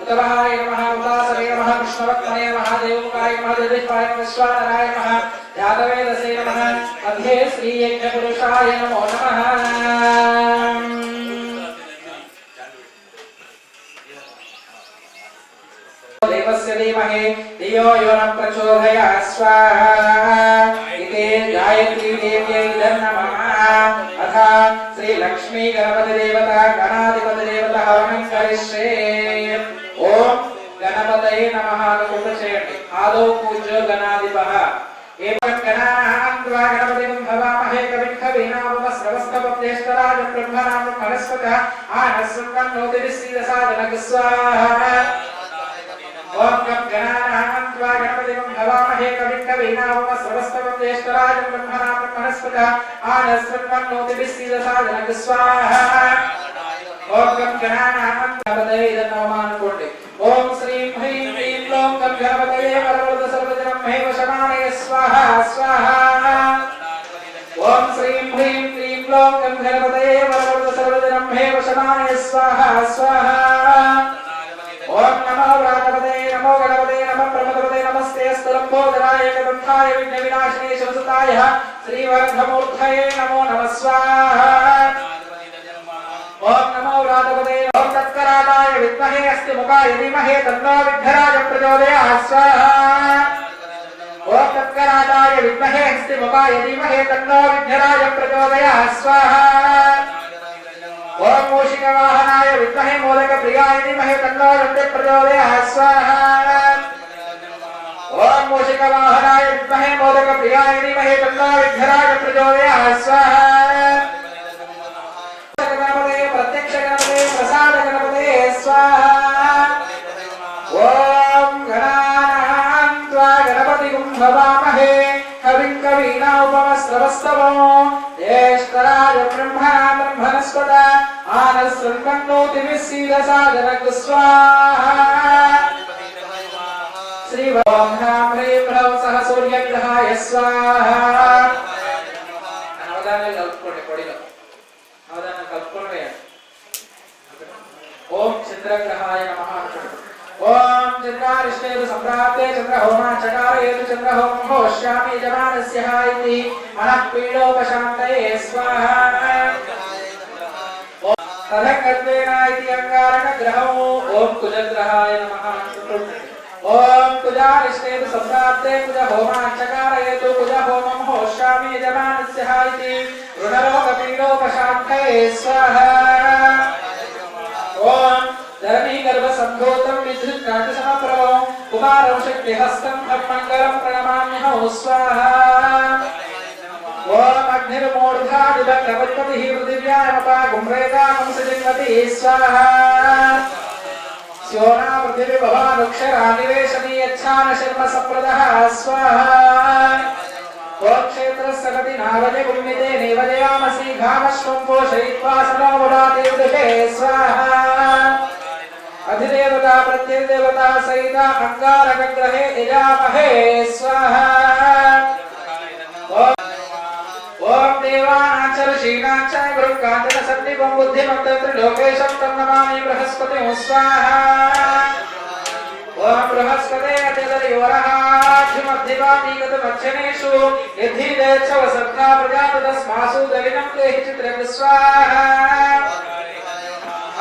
Speaker 1: ఉతవహాయ నమః, ఉదాసరే నమః, కృష్ణవత్మనే నమః, దేవముఖాయ నమః, దేవేశ్వరాయ నమః, విశ్వానరాయ నమః, జాతవేదసే నమః, మధ్యే శ్రీయజ్ఞపురుషాయ నమో నమః. దేవస్య ధీమహి ధియో యో న ప్రచోదయాత్ స్వాహా. ఇతే గాయత్రీ దేవ్యై నమః. అథ శ్రీ లక్ష్మీ గణపతి దేవత గణాధిపతి దేవత హవనం కరిష్యే. ఓం గణపతయే నమః అనుకుంటూ చేయండి. ఆదో పూజ్యో గణాధిపః. ఏవం గణానాం త్వా గణపతిం భవామహే కవిం కవీనాముపస్రవస్తవం జ్యేష్ఠరాజం బ్రహ్మణాం బ్రహ్మణస్పతః ఆనస్సున్నోతిభిः శ్రీదసాదనః స్వాహా. ఓం గణానాం త్వా గణపతిం భవామహే కవిం కవీనాముపస్రవస్తవం జ్యేష్ఠరాజం బ్రహ్మణాం బ్రహ్మణస్పతః ఆనస్సున్నోతిభిः శ్రీదసాదనః స్వాహా. ఓం గణానాం గణపతయే నమః అనుకోండి. ఓం శ్రీం హ్రీం క్లీం గ్లౌం గణపతయే వరవరద సర్వజనం మహేవ శమానయ స్వాహా స్వాహా. ఓం శ్రీం హ్రీం క్లీం గ్లౌం గణపతయే వరవరద సర్వజనం మహేవ శమానయ స్వాహా స్వాహా. ఓం నమో వ్రాతపదే నమో గణపతే నమః ప్రమదపదే నమస్తే స్తలంబోధరాయ ఏకదంతాయ విఘ్న వినాశినే శివసుతాయ శ్రీవర్ధమూర్ధయే నమో నమః స్వాహా. ఓం నమో వ్రాతపదే ఓం తత్కరాటాయ విద్మహే అస్తి ముఖాయ ధీమహి తన్నో విఘ్నరాజ ప్రచోదయాత్ స్వాహా. ఓం తత్కరాటాయ విద్మహే అస్తి ముఖాయ ధీమహి తన్నో విఘ్నరాజ ప్రచోదయాత్ స్వాహా. ఓం మూషిక వాహనాయ విద్మహే మోదక ప్రియాయ ధీమహి తన్నో దంతే ప్రచోదయాత్ స్వాహా. ఓం మూషిక వాహనాయ విద్మహే మోదక ప్రియాయ ధీమహి తన్నో విఘ్నరాజ ప్రచోదయాత్ స్వాహా. గణపతే ప్రత్యక్ష గణపతే ప్రసాద గణపతే స్వాహా. ఓం గణానాం త్వా గణపతిం భవామహే కవిం కవీనాముపమస్రవస్తవం జ్యేష్ఠరాజం బ్రహ్మణాం బ్రహ్మణస్పతః ఆనస్సున్నోతిభిः శ్రీదసాదనః స్వాహా. శ్రీ ఓం హ్రాం హ్రీం హ్రౌం సహ సూర్యగ్రహాయ స్వాహా. అవధానాలు కలుపుకోండి. పొడిలో అవధానం కలుపుకొని వేయండి. ఓం చంద్రగ్రహాయ నమః. ఓం చంద్రారిష్టేతు సంప్రాప్తే చంద్రహోమాచకారయేతు చంద్రహోమం హోష్యామి యజమానస్య ఇతి మనః పీడోపశాంతయే స్వాహా. ఓం తదగత్వేన ఇతి అంగారక గ్రహం. ఓం కుజగ్రహాయ నమః. ఓం కుజారిష్టేతు సంప్రాప్తే కుజహోమాచకారయేతు కుజహోమం హోష్యామి యజమానస్య ఇతి రుణరోగపీడోపశాంతయే స్వాహా. ఓం ధరణీ గర్భ సంభూతం విద్యుత్ కాంతి సమప్రభం కుమారం శక్తిహస్తం మంగళం ప్రణమామ్యహం స్వాహా. ఓం అగ్నిర్మూర్ధాదిభక్తపతిః పృథివ్యామపాగుమ్రేతాంసజిన్వతి స్వాహా. స్యోనా పృథివీ భవానుక్షరా నివేశనీయచ్ఛాన శర్మ సంప్రదః స్వాహా. ఓం క్షేత్రస్సగతి నావజే పుణ్యతే నివజయామసి ఘామశ్వం పోషయిత్వా సనోమురాతి ఉదకే స్వాహా. అధిదేవతా ప్రత్యదేవతా సహిత అంగారక గ్రహే యజామహే స్వాహా. ఓం దేవానాంచ ఋషీణాంచ గురుకాంచన సన్నిభం బుద్ధిమంతం త్రిలోకేశం తం నమామి బృహస్పతిం స్వాహా. ఓం బృహస్పతే అతిదరివరహాధిమధ్యవాదీగతమచ్చనేషు యద్ధీదేచ్ఛవ సత్తా ప్రజాపదస్మాసు దలినం దేహి చిత్రం స్వాహా.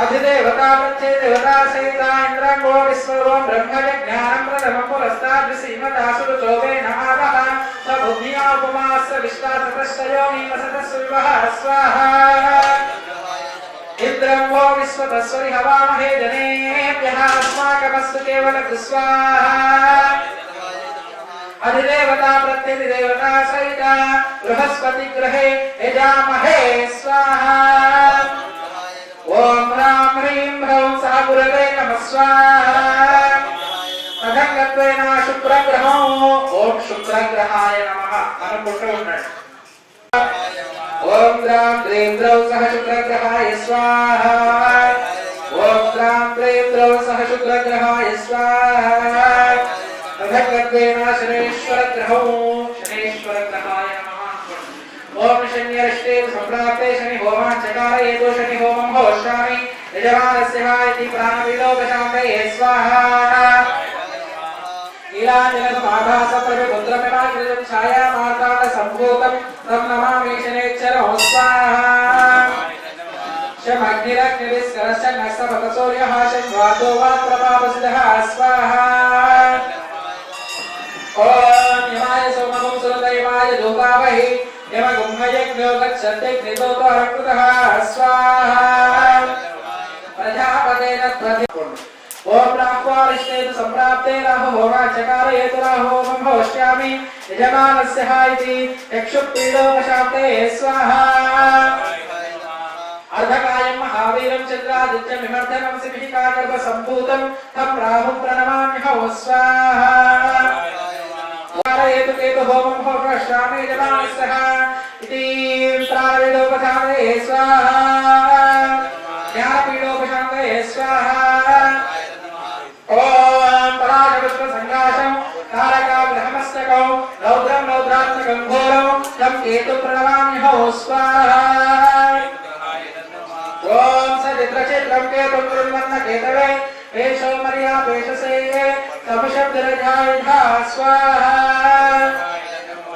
Speaker 1: అధిదేవతా ప్రత్యదేవతా సహిత ఇంద్రంగో విశ్వరూపం బ్రహ్మజ్ఞానం ప్రథమం పురస్తాద్ శ్రీమదాసురు చోవేన ఆవహ సబుద్ధ్యా ఉపమాస్య విశ్వాసతశ్చయో మీమసతస్సువః స్వాహా. ఇంద్రం వో విశ్వతస్వరి హవామహే జనేభ్యః అస్మాకమస్తు కేవలం స్వాహా. అధిదేవతా ప్రత్యధిదేవతా సహిత బృహస్పతి గ్రహే యజామహే స్వాహా. ఓం హ్రాం హ్రీం హ్రౌం సహ గురవే నమః స్వాహా. అధంగత్వేన శుక్రగ్రహం. ఓం శుక్రగ్రహాయ నమః అనుకుంటూ ఉండండి. ओम द्रां द्रीं द्रौ सह शुक्रग्रहाय स्वाहा ओम द्रां द्रीं द्रौ सह शुक्रग्रहाय स्वाहा भगवद्वेना शनेश्वरग्रहौ शनेश्वरग्रहाय नमः ओम शन्यर्षे सम्प्राप्ते शनि होमं चकारयेतो शनि होमं होष्यामि यजमानस्य वा इति प्राणविलोकशान्तये स्वाहा नीलाञ्जनसमाभासप्रभुपुत्रमिवाकृतं छायामार्ताण्डसम्भूतं तं नमामि शनैश्चरो स्वाहा शमग्निरग्निरिस्करश्च नस्तपतसूर्यः शन्वातो वा प्रभावसिद्धः स्वाहा ॐ यमाय सोमगुं सुरदैवाय धूपावहि यमगुंहयज्ञो गच्छत्यग्निदोतो रकृतः स्वाहा प्रजापतेन ओम राह्वारिष्टेतु सम्प्राप्ते राहु होमा चकारयेतु राहु होमं होष्यामि यजमानस्य हा इति चक्षुप्रीडोपशान्ते स्वाहा अर्धकायं महावीरं चन्द्रादित्यं विमर्दनं सिंहिकागर्भसम्भूतं तं राहुं प्रणमाम्यहं स्वाहा कारयेतु केतु होमं होष्यामि यजमानस्य हा इति प्राणपीडोपशान्ते स्वाहा ज्ञानपीडोपशान्ते स्वाहा ओम पराशरस्व संगाशं तारकाग्रहमस्तकौ रौद्रं रौद्रात्मकं घोरं तं केतु प्रणमाम्यहं स्वाहा ओम सचित्रचित्रं केतुं कृण्वन्न केतवे पेशो मर्या पेशसे तमशब्दरजायधा स्वाहा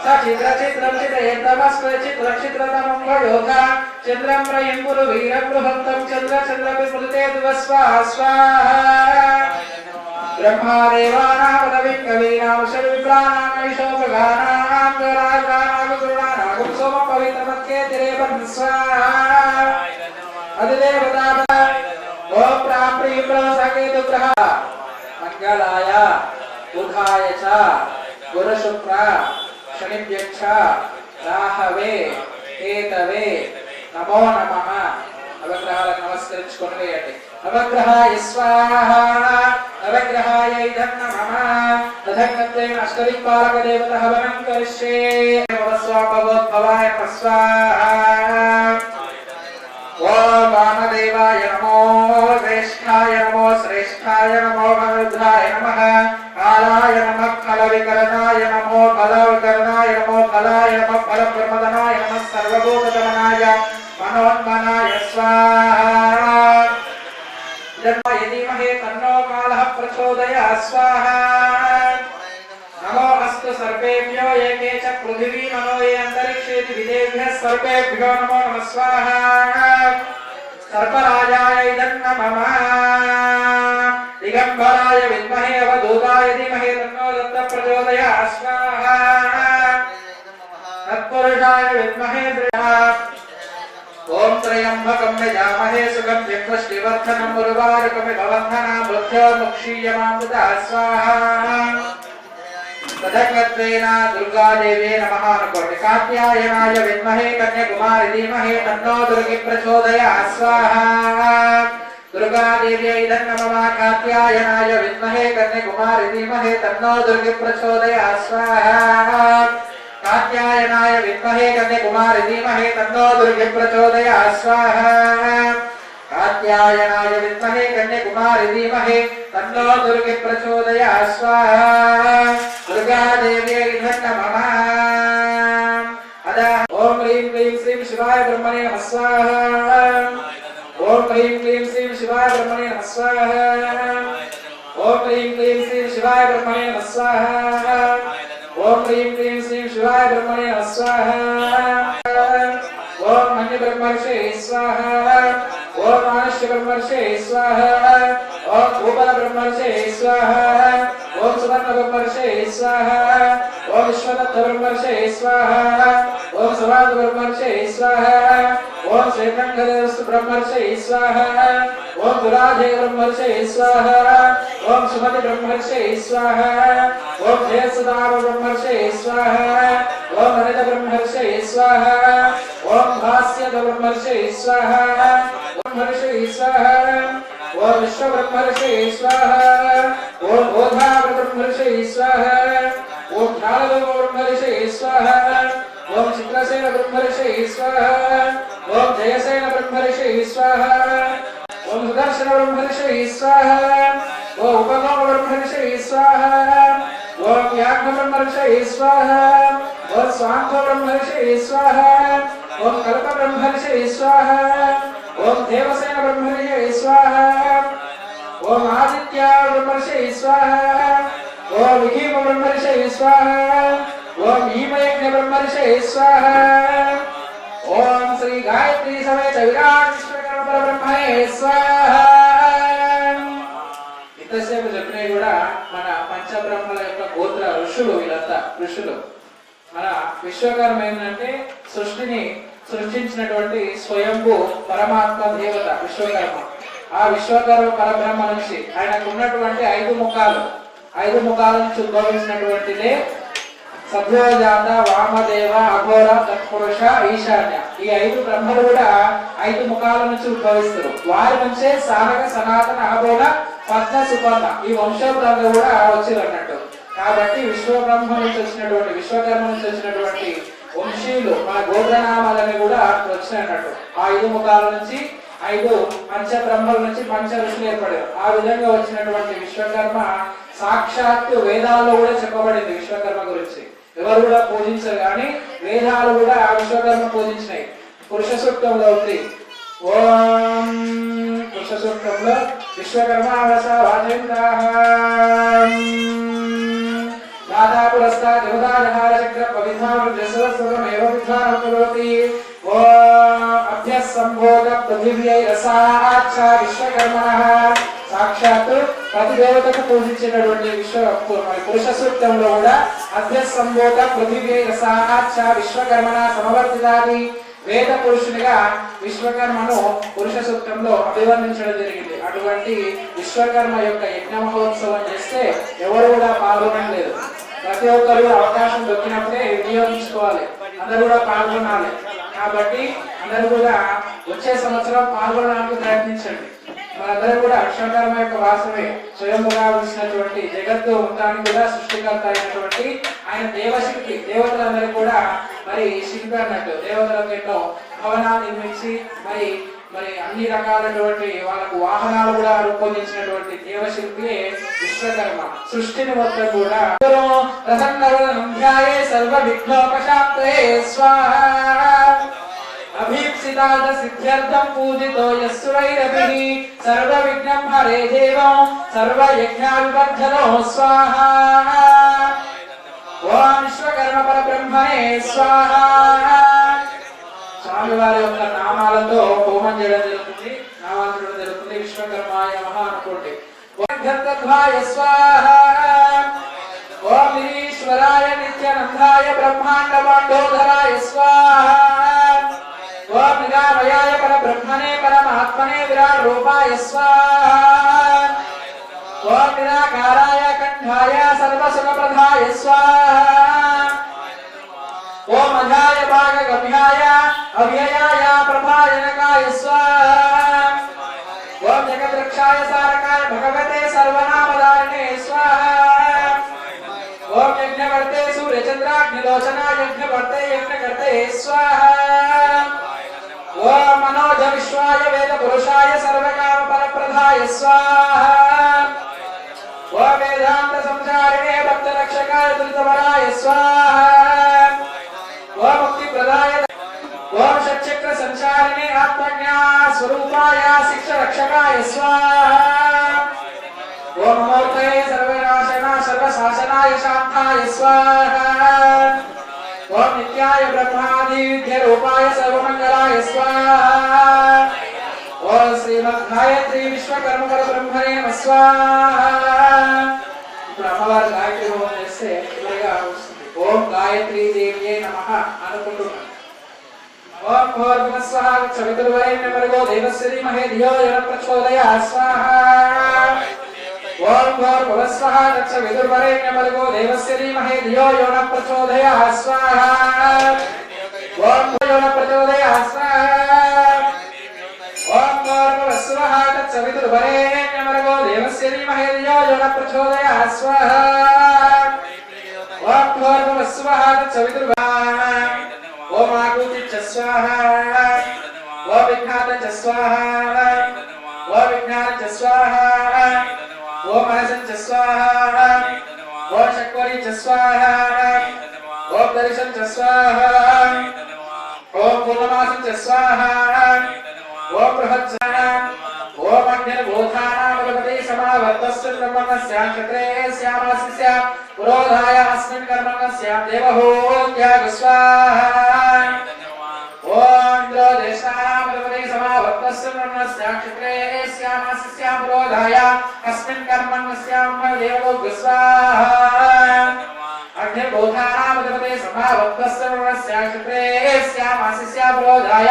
Speaker 1: सचित्रचित्रं चित्रयन्तमस्वचित्रचित्रतमं वयोधा चन्द्रं प्रयं कुरु वीरं बृहन्तं चन्द्रचन्द्रविस्मृते दुवस्वा स्वाहा ब्रह्मादेवानां पदवीं कवीनां शर्विप्राणां वैशोपगानां गरागानां गुरुणानां सोमं पवित्रमत्येतिरेवं स्वाहा अधिदेवता ओम प्रां प्रीं प्रसकेतुग्रह मंगलाय बुधाय च गुरुशुक्र शनिभ्यश्च राहवे केतवे नमो नमः नवग्रहाలకు నమస్కరించుకొని వేయండి नवग्रहाय स्वाहा नवग्रहाय इदं नमः तथागतेन अष्टदिक्पालक देवता हवनं करिष्ये भवस्वाभवोद्भवाय स्वाहा ओम वामदेवाय नमो श्रेष्ठाय नमो श्रेष्ठाय नमो रुद्राय नमः कालाय नमः खलविकरणाय नमो खलविकरणाय नमो खलाय नमः फलप्रमदनाय नमः सर्वभूतगमनाय मनोन्मनाय स्वाहा यदीमहे तन्नो कालः प्रचोदयात् स्वाहा नमो अस्तु सर्वेभ्यो एके च पृथिवी मनो ये अंतरिक्षेति विदेभ्यः सर्वेभ्यो नमो नमः स्वाहा सर्पराजाय इदं नमः दिगंबराय विद्महे अवधूताय धीमहि तन्नो दत्तः प्रचोदयात् स्वाहा तत्पुरुषाय विद्महे ओम त्र्यंबकं यजामहे सुगन्धिं पुष्टिवर्धनम् उर्वारुकमिव बन्धनान् मृत्योर्मुक्षीयमामृता स्वाहा तदग्रत्वेन दुर्गादेवी नमः अनुकोटि कात्यायनाय विद्महे कन्याकुमारी धीमहि तन्नो दुर्गी प्रचोदयात् स्वाहा दुर्गादेव्यै इदं नमः कात्यायनाय विद्महे कन्याकुमारी धीमहि तन्नो दुर्गी प्रचोदयात् स्वाहा कात्यायनाय विद्महे कन्याकुमारी धीमहि तन्नो दुर्गी प्रचोदयात् स्वाहा कात्यायनाय विद्महे कन्याकुमारी धीमहि तन्नो दुर्गी प्रचोदयात् स्वाहा दुर्गा देव्यै नमः अदा ओम ह्रीं क्लीं श्रीं शिवाय ब्रह्मणे नमः स्वाहा ओम ह्रीं क्लीं श्रीं शिवाय ब्रह्मणे नमः स्वाहा ओम ह्रीं क्लीं श्रीं शिवाय ब्रह्मणे नमः स्वाहा ओम ह्रीं क्लीं श्रीं शिवाय ब्रह्मणे नमः स्वाहा ओम मन्य ब्रह्मर्षे स्वाहा ओम मानस्य ब्रह्मर्षे स्वाहा ओम भूपल ब्रह्मर्षे स्वाहा ओम सुवर्ण ब्रह्मर्षे स्वाहा ओम विश्वदत्त ब्रह्मर्षे स्वाहा ओम सवाद ब्रह्मर्षे स्वाहा ओम श्रीकंठदेव ब्रह्मर्षे स्वाहा ओम दुराधे ब्रह्मर्षे स्वाहा ओम सुमति ब्रह्मर्षे स्वाहा ओम जयसुदाव ब्रह्मर्षे स्वाहा ओम अनित ब्रह्मर्षे स्वाहा ओम भास्य ब्रह्मर्षे स्वाहा ओम हर्षे स्वाहा ओम विश्व ब्रह्मर्षे स्वाहा ओम बोधा ब्रह्मर्षे स्वाहा ओम ध्यान ब्रह्मर्षे स्वाहा ओम चित्र उग्रसेन ब्रह्मर्षि स्वाहा ओम जयसेन ब्रह्मर्षि स्वाहा ओम सुदर्शन ब्रह्मर्षि स्वाहा ओम उपगम ब्रह्मर्षि स्वाहा ओम याज्ञ ब्रह्मर्षि स्वाहा ओम स्वांत ब्रह्मर्षि स्वाहा ओम कल्प ब्रह्मर्षि स्वाहा ओम देवसेन ब्रह्मर्षि स्वाहा ओम आदित्य ब्रह्मर्षि स्वाहा ओम विघीम ब्रह्मर्षि स्वाहा ओम ईमयज्ञ ब्रह्मर्षि स्वाहा ओम श्री गायत्री समेत विराट विश्वकर्म परब्रह्मणे स्वाहा ఇంతసేపు చెప్పినవి కూడా మన పంచబ్రహ్మల యొక్క గోత్ర ఋషులు, వీళ్ళంతా ఋషులు. మన విశ్వకర్మ ఏంటంటే సృష్టిని సృష్టించినటువంటి స్వయంభూ పరమాత్మ దేవత విశ్వకర్మ. ఆ విశ్వకర్మ పరబ్రహ్మ నుంచి ఆయనకు ఉన్నటువంటి 5 ముఖాల నుంచి ఉద్భవించినటువంటిదే సభ్యోజాత, వామదేవ, అఘోర, తత్పురుష, ఈశాన్య. ఈ 5 బ్రహ్మలు కూడా 5 ముఖాల నుంచి ఉద్భవిస్తారు. వారి నుంచే సారక, సనాతన, అఘోర, పద్మ, సుపర్ణ ఈ వంశోత్తరంగా కూడా వచ్చారు అన్నట్టు. కాబట్టి విశ్వకర్మ నుంచి వచ్చినటువంటి వంశీయులు మన గోత్రనామాలని కూడా వచ్చినట్టు. ఆ 5 ముఖాల నుంచి 5 పంచబ్రహ్మల నుంచి పంచ ఋషులు ఏర్పడారు. ఆ విధంగా వచ్చినటువంటి విశ్వకర్మ సాక్షాత్తు వేదాల్లో కూడా చెప్పబడింది విశ్వకర్మ గురించి. ఎవరు కూడా పూజించరు కానీ వేదాలు కూడా విశ్వకర్మ పూజించినాయి. పురుష సూక్తంలో ఉంది. ఓం పురుష సూక్తంలో విశ్వకర్మ దాదా పురస్తా దేవతాజహార చక్ర పవిధానం జసవస్వమేవ విధానం కరోతి. ఓం అభ్యసంభోగ పృథివ్యై రసాచ్చ విశ్వకర్మణః. సాక్షాత్తు ప్రతి దేవతకు పూజించినటువంటి పురుష సూక్తంలో కూడా అభ్యసంభోగ పృథివ్యై రసాచ్చ విశ్వకర్మణ సమవర్తితాది వేద పురుషునిగా విశ్వకర్మను పురుష సూక్తంలో అభివర్ణించడం జరిగింది. అటువంటి విశ్వకర్మ యొక్క యజ్ఞ మహోత్సవం చేస్తే ఎవరు కూడా పాల్గొనలేదు. ప్రతి ఒక్కరు అవకాశం దొరికినప్పుడే వినియోగించుకోవాలి, అందరూ కూడా పాల్గొనాలి. కాబట్టి అందరూ కూడా వచ్చే సంవత్సరం పాల్గొనడానికి ప్రయత్నించండి. మనందరూ కూడా విశ్వకర్మ యొక్క వాసమే స్వయంగా వచ్చినటువంటి జగత్తు మొత్తానికి కూడా సృష్టికర్త అయినటువంటి ఆయన దేవశిల్పి. దేవతలందరూ కూడా మరి శిల్పి అన్నట్టు. దేవతలకు ఎన్నో భవనాలు నిర్మించి మరి అన్ని రకాలైనటువంటి వాళ్ళకు వాహనాలు కూడా రూపొందించినటువంటి దేవశిల్పి విశ్వకర్మ. సృష్టిని మొత్తం కూడా సర్వ విఘ్నోపశాంతయే స్వాహా అభీప్సితార్థ సిద్ధ్యర్థం పూజితో యస్సురైరభిః సర్వ విఘ్నం హరే దేవం సర్వ యజ్ఞావివర్ధనో స్వాహా. ఓం విశ్వకర్మ పరబ్రహ్మణే స్వాహా. స్వామివారి యొక్క నామాలతో హోమం చేయడం జరుగుతుంది, నామాలు చేయడం జరుగుతుంది. విశ్వకర్మాయ నమః అనుకోండి. ఓం గర్గధ్వాయ స్వాహా. ఓం ఈశ్వరాయ నిత్యానందాయ బ్రహ్మాండ మండోదరాయ స్వాహా. ఓం నిరామయాయ పరబ్రహ్మణే పరమాత్మనే విరాట్ రూపాయ స్వాహా. ఓం నిరాకారాయ కంఠాయ సర్వసుఖప్రదాయ స్వాహా. ఓం అజాయ భాగగమ్యాయ అవ్యయాయ ప్రభాజనకాయ స్వాహా. ఓం జగద్రక్షాయ సారకాయ భగవతే సర్వనామధారిణే స్వాహా. ఓం యజ్ఞవర్తే సూర్యచంద్రాగ్నిలోచనాయ యజ్ఞవర్తే యజ్ఞకర్తే స్వాహా. ఓం మనోజ విశ్వాయ వేద పురుషాయ సర్వకామ పరప్రదాయ స్వాహా. ఓం వేదాంత సంచారిణే భక్త రక్షకాయ దురితవరాయ స్వాహా. ఓం ముక్తి ప్రదాయ ఓం షట్చక్ర సంచారిణే ఆత్మజ్ఞా స్వరూపాయ శిక్ష రక్షకాయ స్వాహా. ఓం మూర్తయే సర్వనాశన సర్వశాసనాయ శాంతాయ స్వాహా. ఓం నిత్యాయ బ్రహ్మాది విద్య రూపాయ సర్వమంగళాయ స్వాహా. ఓం శ్రీమద్ గాయత్రి విశ్వకర్మ పరబ్రహ్మణే నమః స్వాహా. ఇప్పుడు అమ్మవారు గాయత్రి హోమం చేస్తే ఇలాగా వస్తుంది. ఓం గాయత్రీ దేవ్యే నమః అనుకుంటున్నాను. ఓం భూర్భువస్వః చవితుర్వరేణ్యమర్గో దేవస్య ధీమహి ధియో యో ప్రచోదయాత్ స్వాహా. ఓం భూర్భువస్వః చవితుర్వరేణ్యమర్గో దేవస్య ధీమహి ధియో యో ప్రచోదయాత్ స్వాహా. ఓం యో ప్రచోదయాత్ స్వాహా. ఓం భూర్భువస్వః చవితుర్వరేణ్యమర్గో దేవస్య ధీమహి ధియో యో ప్రచోదయాత్ స్వాహా. ఓం భూర్భువస్వః చవితుర్వరేణ్యమర్గో ఓం स्वाहा ओम विघ्नात च स्वाहा ओम विघ्नात च स्वाहा ओम हसन च स्वाहा ओम शक्वरी च स्वाहा ओम दर्शन च स्वाहा ओम पूर्णमासन च स्वाहा ओम बृहत् स्वाहा ओम अग्निर्भूतानामपते समावर्तस्य ब्रह्मणस्य क्षत्रे स्यामास्य पुरोधाय अस्मिन् कर्मणस्य देवहोत्याग स्वाहा ओम इंद्रदेशामपते समावर्तस्य ब्रह्मणस्य क्षत्रे स्यामास्य पुरोधाय अस्मिन् कर्मणस्य देवहोत्याग स्वाहा अग्निर्भूतानामपते समावर्तस्य ब्रह्मणस्य क्षत्रे स्यामास्य पुरोधाय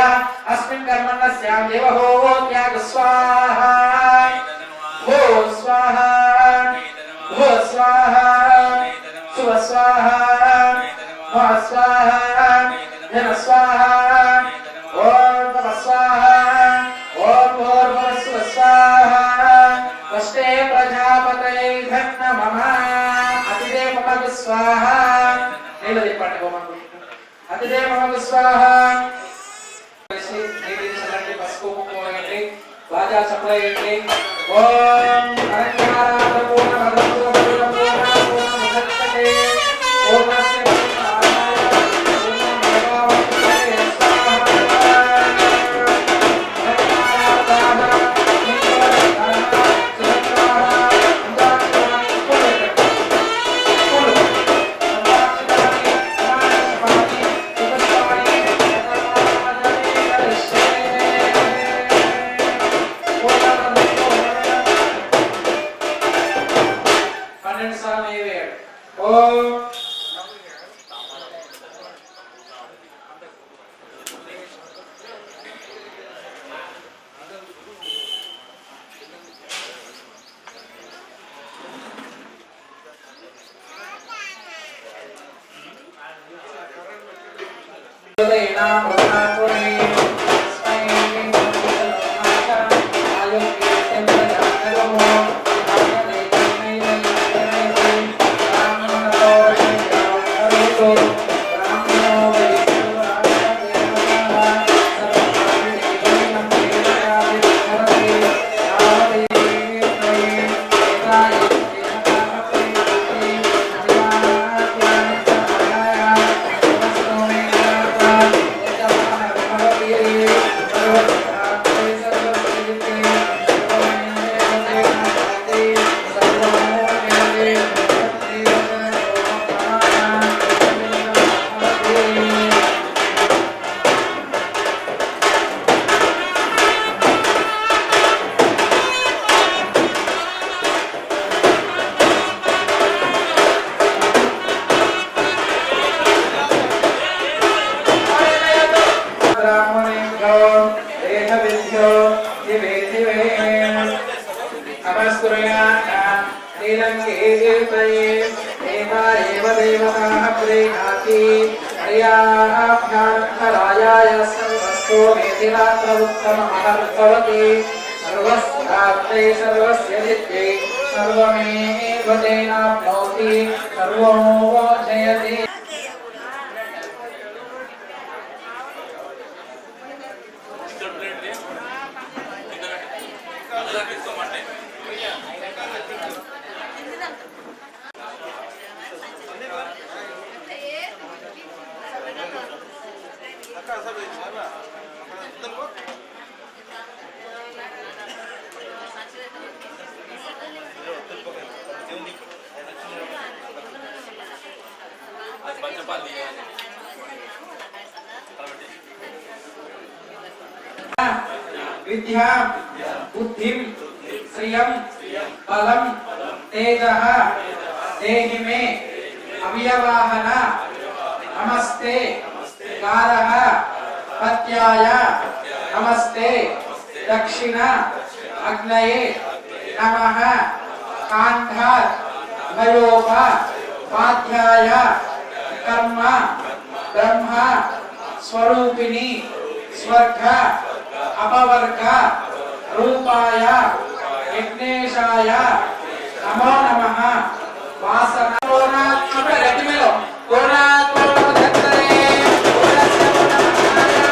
Speaker 1: अस्मिन् कर्मणस्य देवहोत्याग स्वाहा भो स्वाहा भो स्वाहा सुव स्वाहा मह स्वाहा धन स्वाहा ओम नमः स्वाहा ओम भूर्भुवस्सुव स्वाहा वष्टे प्रजापतये धन्य मम अतिदेव मम स्वाहा नीलदीप पाठ होमं अतिदेव मम स्वाहा पసుపు పోయండి వాజా చప్పలేయండి ఓం అనంతనారాయణ పూర్ణ మధుర ముదత్తకే ఓమస్య विद्या बुद्धिं श्रियं बलं तेजः देहि मे अवयवाहन नमस्ते कारः पत्याय नमस्ते दक्षिण अग्नये नमः कान्धार भयोप पाध्याय कर्म ब्रह्म स्वरूपिणी स्वर्ग अपवर्ग रूपाय यज्ञेशाय नमो नमः वासना कोनात्मक गति में लो कोनात्मक धत्तरे कोनात्मक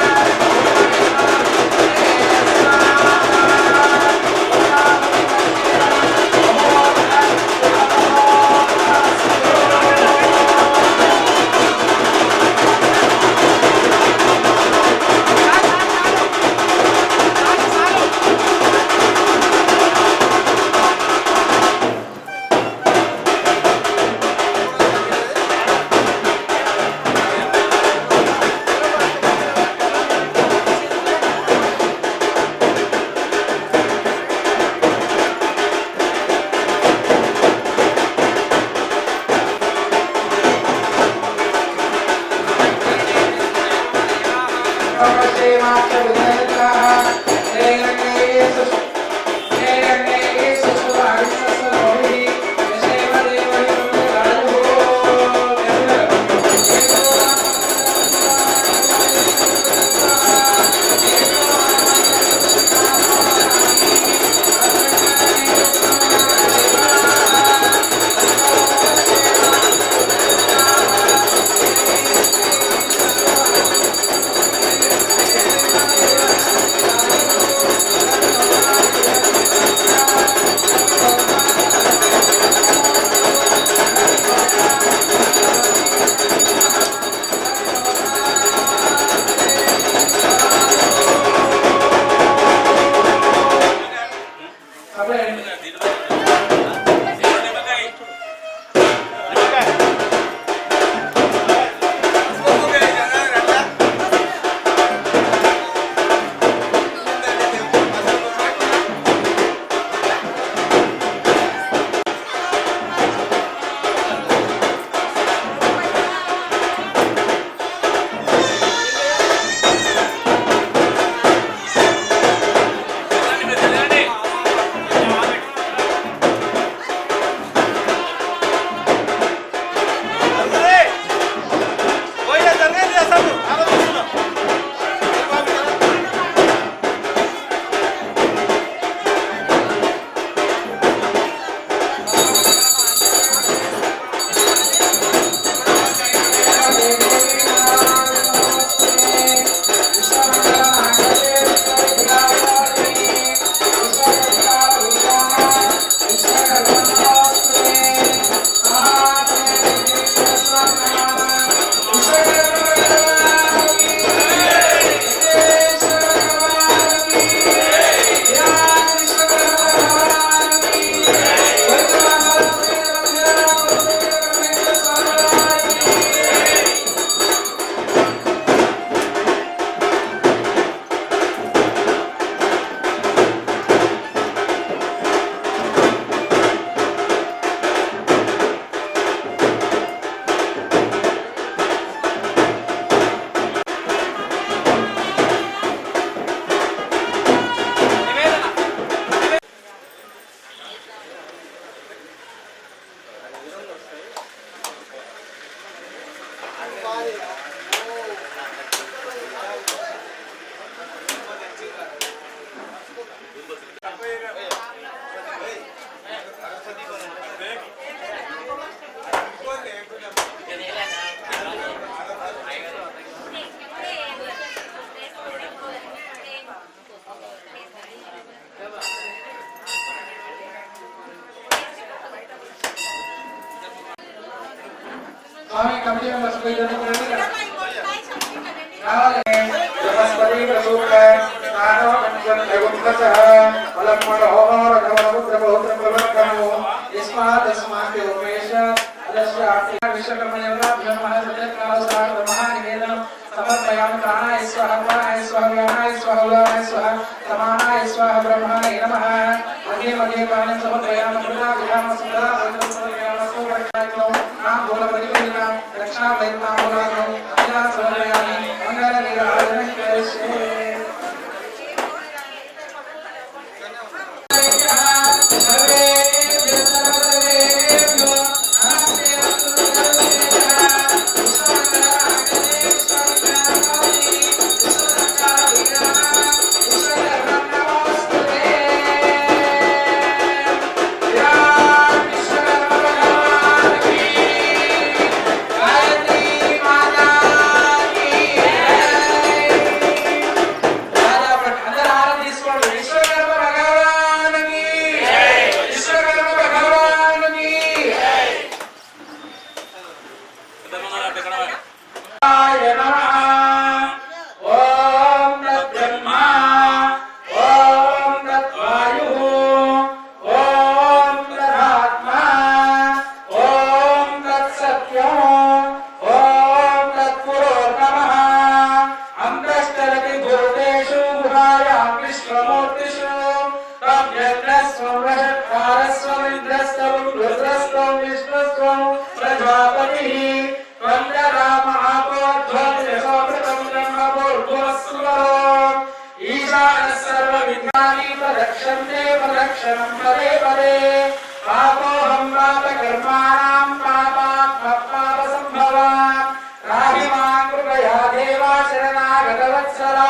Speaker 1: स्वामी कमिटी में बस कोई जरूरत नहीं है नाले बृहस्पति प्रसूत नानो कंजन एवंतसः अलक्ष्मण होमर नवमुद्र बहुत्र प्रवर्तनो इस्मात् उमेश अलस्य आर्थिक विश्वकर्मयोगा ब्रह्मः सत्यकालसार महानिवेदनं समर्पयामि प्राणाय स्वाहा प्राणाय स्वाहा व्यानाय स्वाहा उदानाय स्वाहा समानाय स्वाहा ब्रह्मणे नमः मध्ये मध्ये प्राणं समर्पयामि कृता विधाम सुधा वैद्यं समर्पयामि सोमरक्षायनो नाम बोलपरिवेदना रक्षा वैद्यनाम बोलानो अजा समर्पयामि मंगल निराजनं करिष्ये ईशानः सर्वविद्यानि प्रदक्षन्ते प्रदक्षिणं पदे पदे पापोऽहं पापकर्माणां पापात्मपापसम्भवान् राहि मां कृपया देवा शरणागतवत्सला